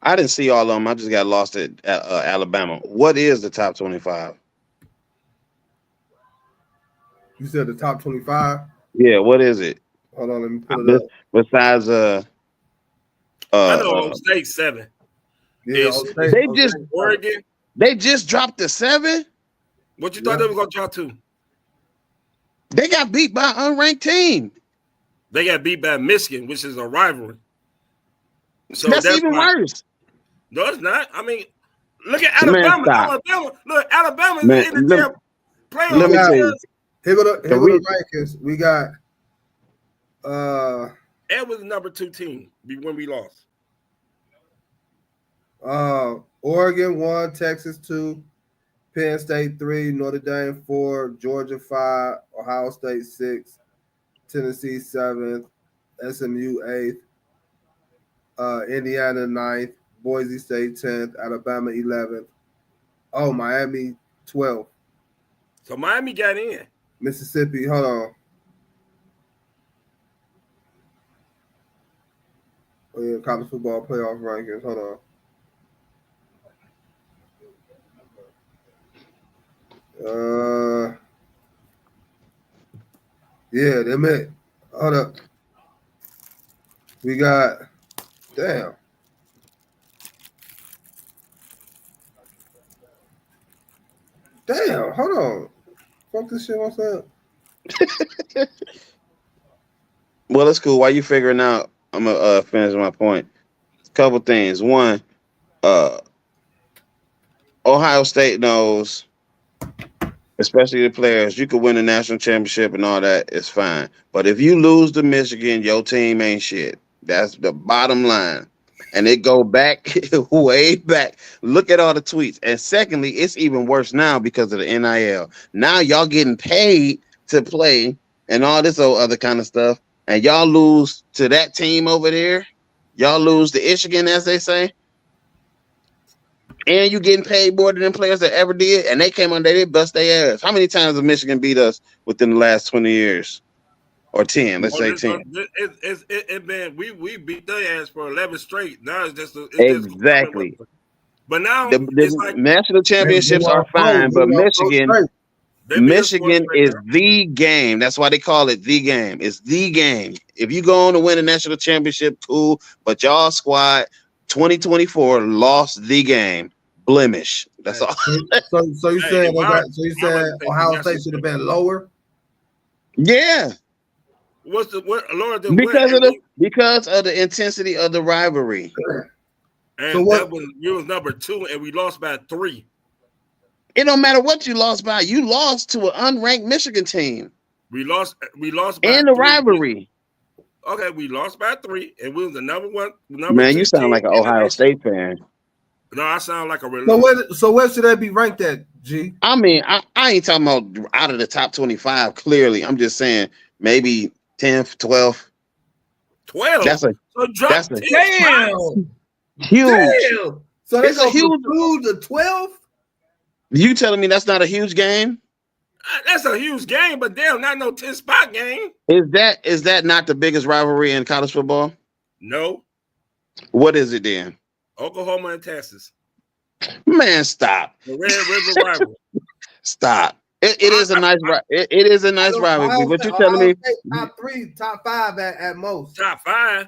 D: I didn't see all of them. I just got lost at Alabama. What is the top 25?
B: You said the top 25?
D: Yeah, what is it?
B: Hold on, let me pull it up.
D: Besides
C: I know State 7.
B: Yeah,
C: Oregon.
D: They just dropped the 7?
C: What you thought they were gonna drop to?
D: They got beat by an unranked team.
C: They got beat by Michigan, which is a rivalry. So
D: that's even worse.
C: No, it's not. I mean, look at Alabama. Alabama is in the damn playoff.
D: Let me tell you.
B: Here go the rankings. We got
C: Ed was the number 2 team when we lost.
B: Oregon 1, Texas 2, Penn State 3, Notre Dame 4, Georgia 5, Ohio State 6, Tennessee 7th, SMU 8th, Indiana 9th, Boise State 10th, Alabama 11th. Oh, Miami 12th.
C: So Miami got in.
B: Mississippi, hold on. Oh, yeah, college football playoff rankings. Hold on. Yeah, they met. Hold up. We got, damn. Damn, hold on. Fuck this shit, what's up?
D: Well, that's cool. While you figuring out, I'm gonna finish my point. Couple things. One, Ohio State knows, especially the players, you could win a national championship and all that, it's fine. But if you lose to Michigan, your team ain't shit. That's the bottom line. And it go back, way back. Look at all the tweets. And secondly, it's even worse now because of the NIL. Now y'all getting paid to play and all this other kind of stuff. And y'all lose to that team over there. Y'all lose to Michigan, as they say. And you getting paid more than them players that ever did. And they came on there, they bust their ass. How many times has Michigan beat us within the last 20 years? Or 10, let's say 10.
C: We beat their ass for 11 straight. Now it's just
D: exactly.
C: But now
D: the
C: like,
D: national championships are fine, but Michigan is the game. That's why they call it the game. It's the game. If you go on to win a national championship, cool. But y'all squad 2024 lost the game. Blemish. That's all.
B: So you said Ohio State should have been lower?
D: Yeah.
C: What lower than
D: because of the intensity of the rivalry.
C: And so that was number 2, and we lost by 3.
D: It don't matter what you lost by. You lost to an unranked Michigan team.
C: We lost by
D: in the rivalry.
C: Okay, we lost by 3, and we was the number 1.
D: Man, you sound like an Ohio State fan.
C: No, I sound like a religious.
B: So where should they be ranked at, G?
D: I mean, I ain't talking about out of the top 25. Clearly, I'm just saying maybe 10th, 12th.
C: 12.
D: That's a
B: damn
D: huge.
B: Damn. So they go
D: huge
B: from 2 to 12.
D: You telling me that's not a huge game?
C: That's a huge game, but damn, not no 10-spot game.
D: Is that not the biggest rivalry in college football?
C: No.
D: What is it then?
C: Oklahoma and Texas.
D: Man, stop.
C: The Red River rivalry.
D: Stop. It is a nice it is a nice rivalry. What you telling me?
B: Top 3, top 5 at most.
C: Top 5.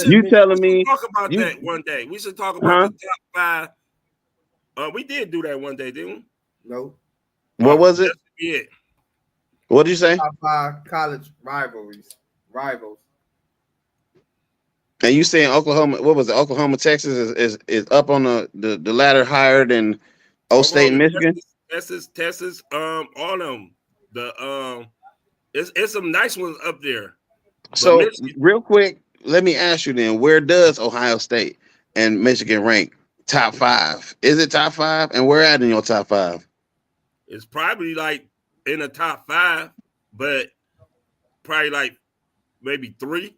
D: You telling me?
C: Talk about that one day. We should talk about the top 5. We did do that one day, didn't we?
B: No.
D: What was it?
C: Yeah.
D: What did you say?
B: Top 5 college rivals.
D: And you saying Oklahoma? What was it? Oklahoma, Texas is up on the ladder higher than State and Michigan.
C: Texas, all of them. It's some nice ones up there.
D: So real quick, let me ask you then: where does Ohio State and Michigan rank? Top 5? Is it top 5? And where at in your top 5?
C: It's probably like in the top 5, but probably like maybe 3.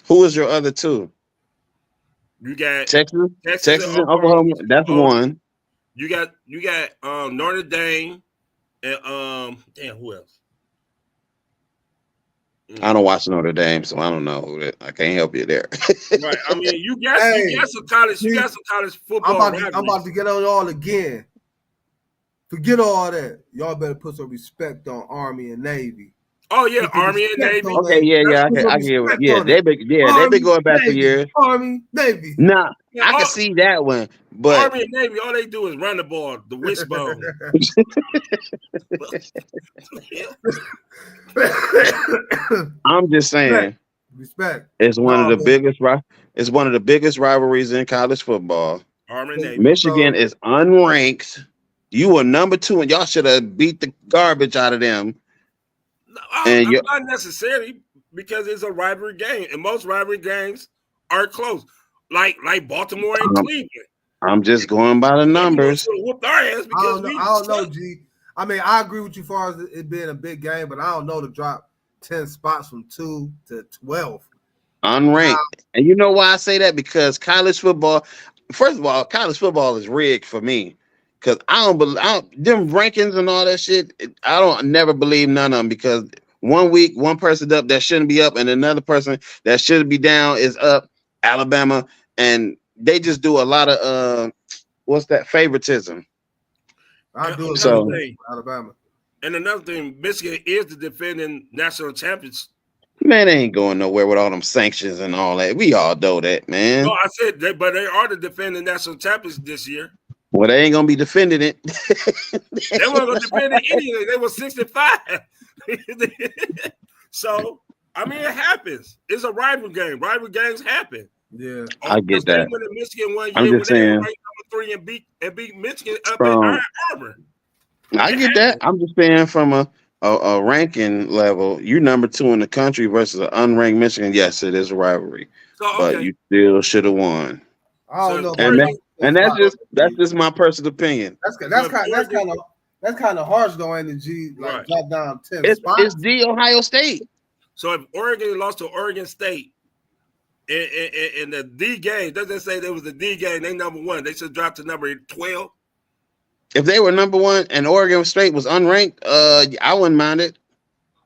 D: Who is your other 2?
C: You got
D: Texas and Oklahoma. That's 1.
C: You got Notre Dame and damn, who else?
D: I don't watch Notre Dame, so I don't know. I can't help you there.
C: Right. I mean, you got some college football.
B: I'm about to get on y'all again. Forget all that. Y'all better put some respect on Army and Navy.
C: Oh yeah, Army and Navy.
D: Okay, yeah, I hear it. Yeah, they've been going back for years.
B: Army, Navy.
D: Nah, I can see that one, but
C: Army and Navy, all they do is run the ball, the wishbone.
D: I'm just saying,
B: respect.
D: It's one of the biggest. It's one of the biggest rivalries in college football.
C: Army and Navy.
D: Michigan is unranked. You were number 2, and y'all should have beat the garbage out of them.
C: No, not necessarily, because it's a rivalry game, and most rivalry games are close, like Baltimore and Cleveland.
D: I'm just going by the numbers.
C: Whooped our ass because
B: I don't know, G. I mean, I agree with you as far as it being a big game, but I don't know to drop 10 spots from 2 to 12.
D: Unranked. And you know why I say that? Because college football, first of all, college football is rigged for me. Because I don't believe them rankings and all that shit. I never believe none of them, because one week one person's up that shouldn't be up, and another person that should be down is up. Alabama, and they just do a lot of what's that, favoritism.
B: I do
D: so
B: Alabama.
C: And another thing, Michigan is the defending national champions.
D: Man, they ain't going nowhere with all them sanctions and all that. We all know that, man.
C: No, I said that, but they are the defending national champions this year.
D: Well, they ain't gonna be defending it.
C: They weren't gonna defend it anyway. They were 65. So, I mean, it happens. It's a rival game. Rival games happen.
B: Yeah,
D: I get that.
C: When Michigan one year,
D: I'm just saying,
C: they were ranked number 3 and beat Michigan up in Iron Harbor.
D: I get that. I'm just saying from a ranking level, you number 2 in the country versus an unranked Michigan. Yes, it is a rivalry, but you still should have won.
B: I don't know.
D: And that's just my personal opinion.
B: That's kind of harsh though, ain't it, G? Like drop down 10 spots.
D: It's the Ohio State.
C: So if Oregon lost to Oregon State in the D game, doesn't say there was a D game, they number 1. They should drop to number 12.
D: If they were number 1 and Oregon State was unranked, I wouldn't mind it.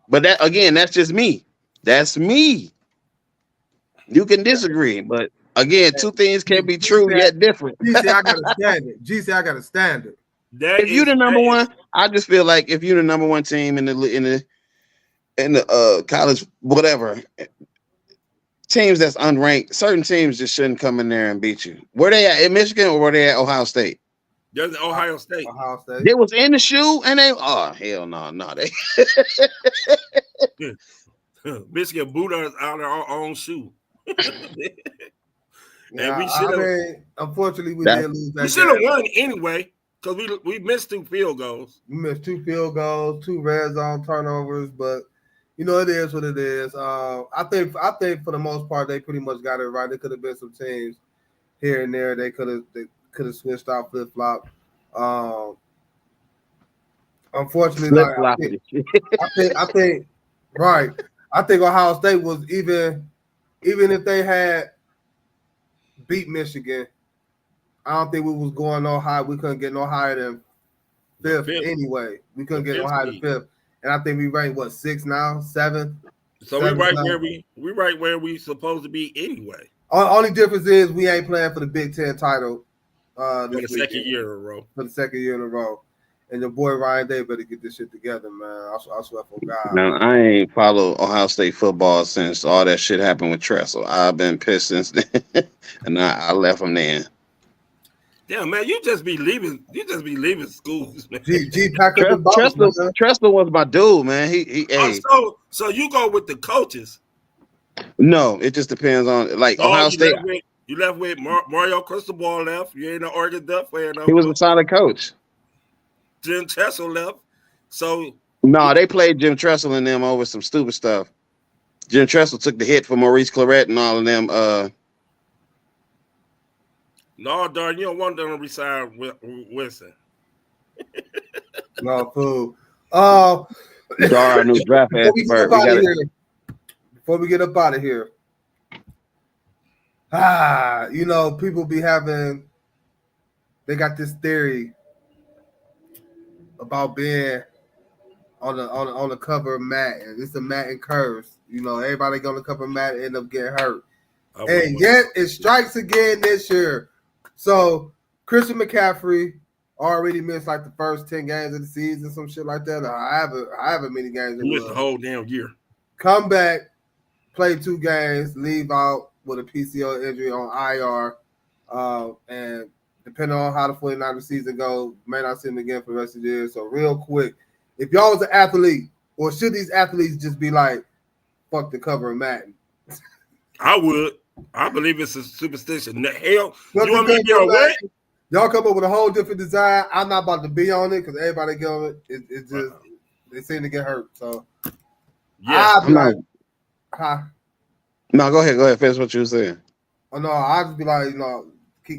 D: But that again, that's just me. That's me. You can disagree, but again, 2 things can be true yet different.
B: G say I got a standard. G say I got a standard.
D: If you the number 1, I just feel like if you're the number 1 team in the in the college, whatever teams that's unranked, certain teams just shouldn't come in there and beat you. Where they at in Michigan or where they at Ohio State?
C: There's Ohio State.
B: Ohio State.
D: They was in the shoe and they hell no they
C: Michigan booed us out of our own shoe.
B: Yeah,
C: we should have.
B: Unfortunately, we did lose that.
C: We should have won anyway because we missed 2 field goals.
B: We missed 2 field goals, 2 red zone turnovers, but you know it is what it is. I think for the most part they pretty much got it right. There could have been some teams here and there they could have switched out flip flop. Unfortunately, I think right. I think Ohio State was even if they had beat Michigan, I don't think we was going no high. We couldn't get no higher than 5th anyway. We couldn't get no higher than 5th. And I think we ranked 6th now, 7th.
C: So we right where we supposed to be anyway.
B: Only difference is we ain't playing for the Big Ten title
C: for the second year in a row.
B: For the second year in a row. And your boy Ryan Day better get this shit together, man. I swear for God.
D: Now, I ain't followed Ohio State football since all that shit happened with Tressel. I've been pissed since then, and I left him then.
C: Yeah, man, you just be leaving schools, man.
D: Tressel was my dude, man. He
C: so you go with the coaches.
D: No, it just depends on Ohio State.
C: You left with Mario Cristobal left. You ain't an Oregon Duck player.
D: He was a solid coach.
C: Jim Tressel left. So
D: no, they played Jim Tressel and them over some stupid stuff. Jim Tressel took the hit for Maurice Claret and all of them.
C: No, darn, you don't want them to resign with Winston.
B: No, fool.
D: Darn, new draft ass bird.
B: Before we get up out of here, people be having. They got this theory about being on the cover of Madden. It's a Madden curse. Everybody on the cover of Madden end up getting hurt. And yet it strikes again this year. So Christian McCaffrey already missed the first 10 games of the season, some shit like that. However many games it was.
C: The whole damn year. Come
B: back, play 2 games, leave out with a PCO injury on IR. And depending on how the 49ers season goes, may not see him again for the rest of the year. So real quick, if y'all was an athlete, or should these athletes just be fuck the cover of Madden?
C: I would. I believe it's a superstition. Hell, you want me to get away?
B: Y'all come up with a whole different design. I'm not about to be on it because everybody get on it. It just they seem to get hurt. So
C: yeah,
D: No, go ahead. Finish what you were saying.
B: Oh no, I just be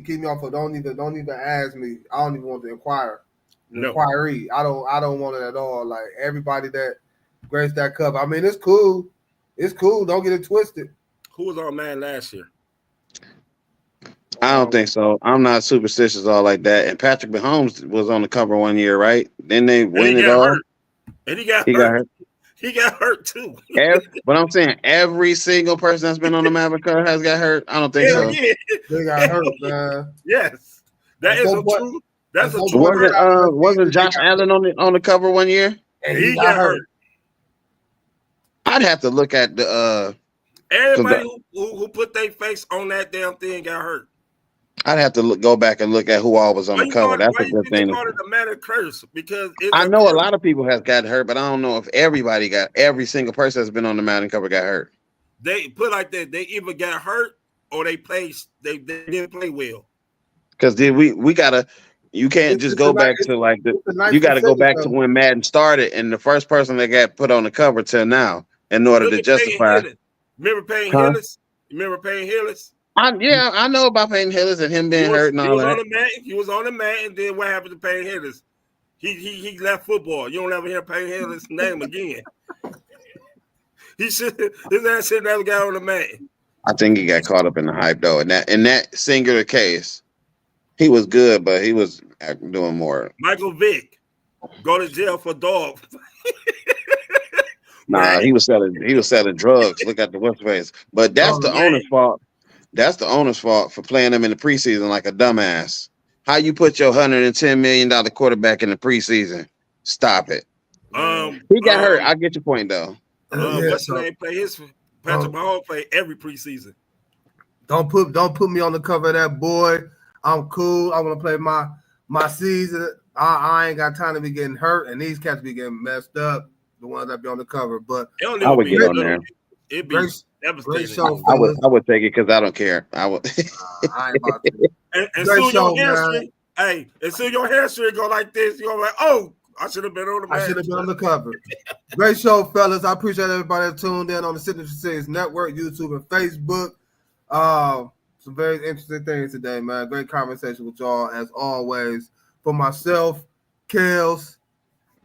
B: keep me off of. Don't even ask me. I don't even want to inquire.
C: No.
B: Inquiry. I don't want it at all. Everybody that graced that cover. I mean, it's cool. It's cool. Don't get it twisted.
C: Who was on man last year?
D: I don't think so. I'm not superstitious all like that. And Patrick Mahomes was on the cover one year, right? Then they win it all.
C: And he got hurt. He got hurt too.
D: But I'm saying every single person that's been on the Maverick cover has got hurt. I don't think so.
B: Yeah. They got hurt, man.
C: Yes, that is true. That's a true.
D: Wasn't Josh Allen on the cover one year?
B: And he got hurt.
D: I'd have to look at the.
C: Everybody who put their face on that damn thing got hurt.
D: I'd have to go back and look at who all was on the cover. That's a good thing.
C: Part of the Madden curse because
D: I know a lot of people have got hurt, but I don't know if every single person that's been on the Madden cover got hurt.
C: They put like that. They either got hurt or they didn't play well.
D: Because we gotta. You can't just go back to you got to go back to when Madden started and the first person that got put on the cover till now in order to justify.
C: Remember Payne Hillis? Remember Payne Hillis?
D: I know about Payne Hillis and him being hurt and all that.
C: He was on the mat, and then what happened to Payne Hillis? He left football. You don't ever hear Payne Hillis' name again. His ass should never got on the mat.
D: I think he got caught up in the hype though. In that singular case, he was good, but he was doing more.
C: Michael Vick go to jail for dog.
D: Nah, he was selling drugs. Look at the what's face. But that's the owner's fault. That's the owner's fault for playing him in the preseason like a dumbass. How you put your $110 million quarterback in the preseason? Stop it. He got hurt. I get your point though.
C: What's the name? Play his Patrick Mahomes play every preseason.
B: Don't put me on the cover of that, boy. I'm cool. I want to play my season. I ain't got time to be getting hurt, and these cats be getting messed up. The ones that be on the cover, but
D: I would get on there.
C: It'd be devastating.
B: Show,
D: I would take it because I don't care. I would.
B: I ain't about to.
C: And soon your hamstring, hey, and soon your hamstring go like this. You're like, oh, I should have been on the.
B: I should have been on the cover. Great show, fellas. I appreciate everybody that tuned in on the Signature Series Network, YouTube, and Facebook. Some very interesting things today, man. Great conversation with y'all as always. For myself, Kellz,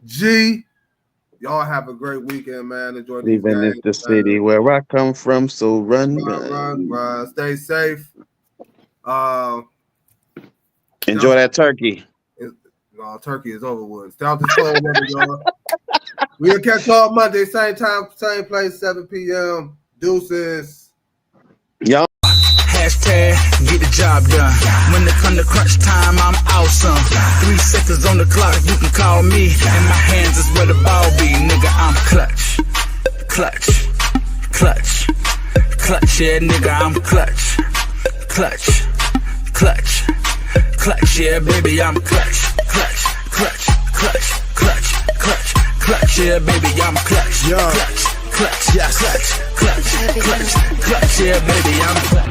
B: G. Y'all have a great weekend, man. Enjoy the
D: Even if the city where I come from, so run.
B: Stay safe.
D: Enjoy that turkey.
B: No, turkey is over with. Stay out the show, y'all. We'll catch y'all Monday, same time, same place, 7 p.m. Deuces.
D: Y'all.
A: Hashtag get the job done. When it come to crunch time, I'm awesome. 3 seconds on the clock, you can call me. And my hands is where the ball be, nigga. I'm clutch, clutch, clutch, clutch. Yeah, nigga, I'm clutch, clutch, clutch, clutch. Yeah, baby, I'm clutch, clutch, clutch, clutch, clutch, clutch, clutch. Yeah, baby, I'm clutch, clutch, clutch, yes, clutch, clutch, clutch, clutch. Yeah, baby, I'm clutch.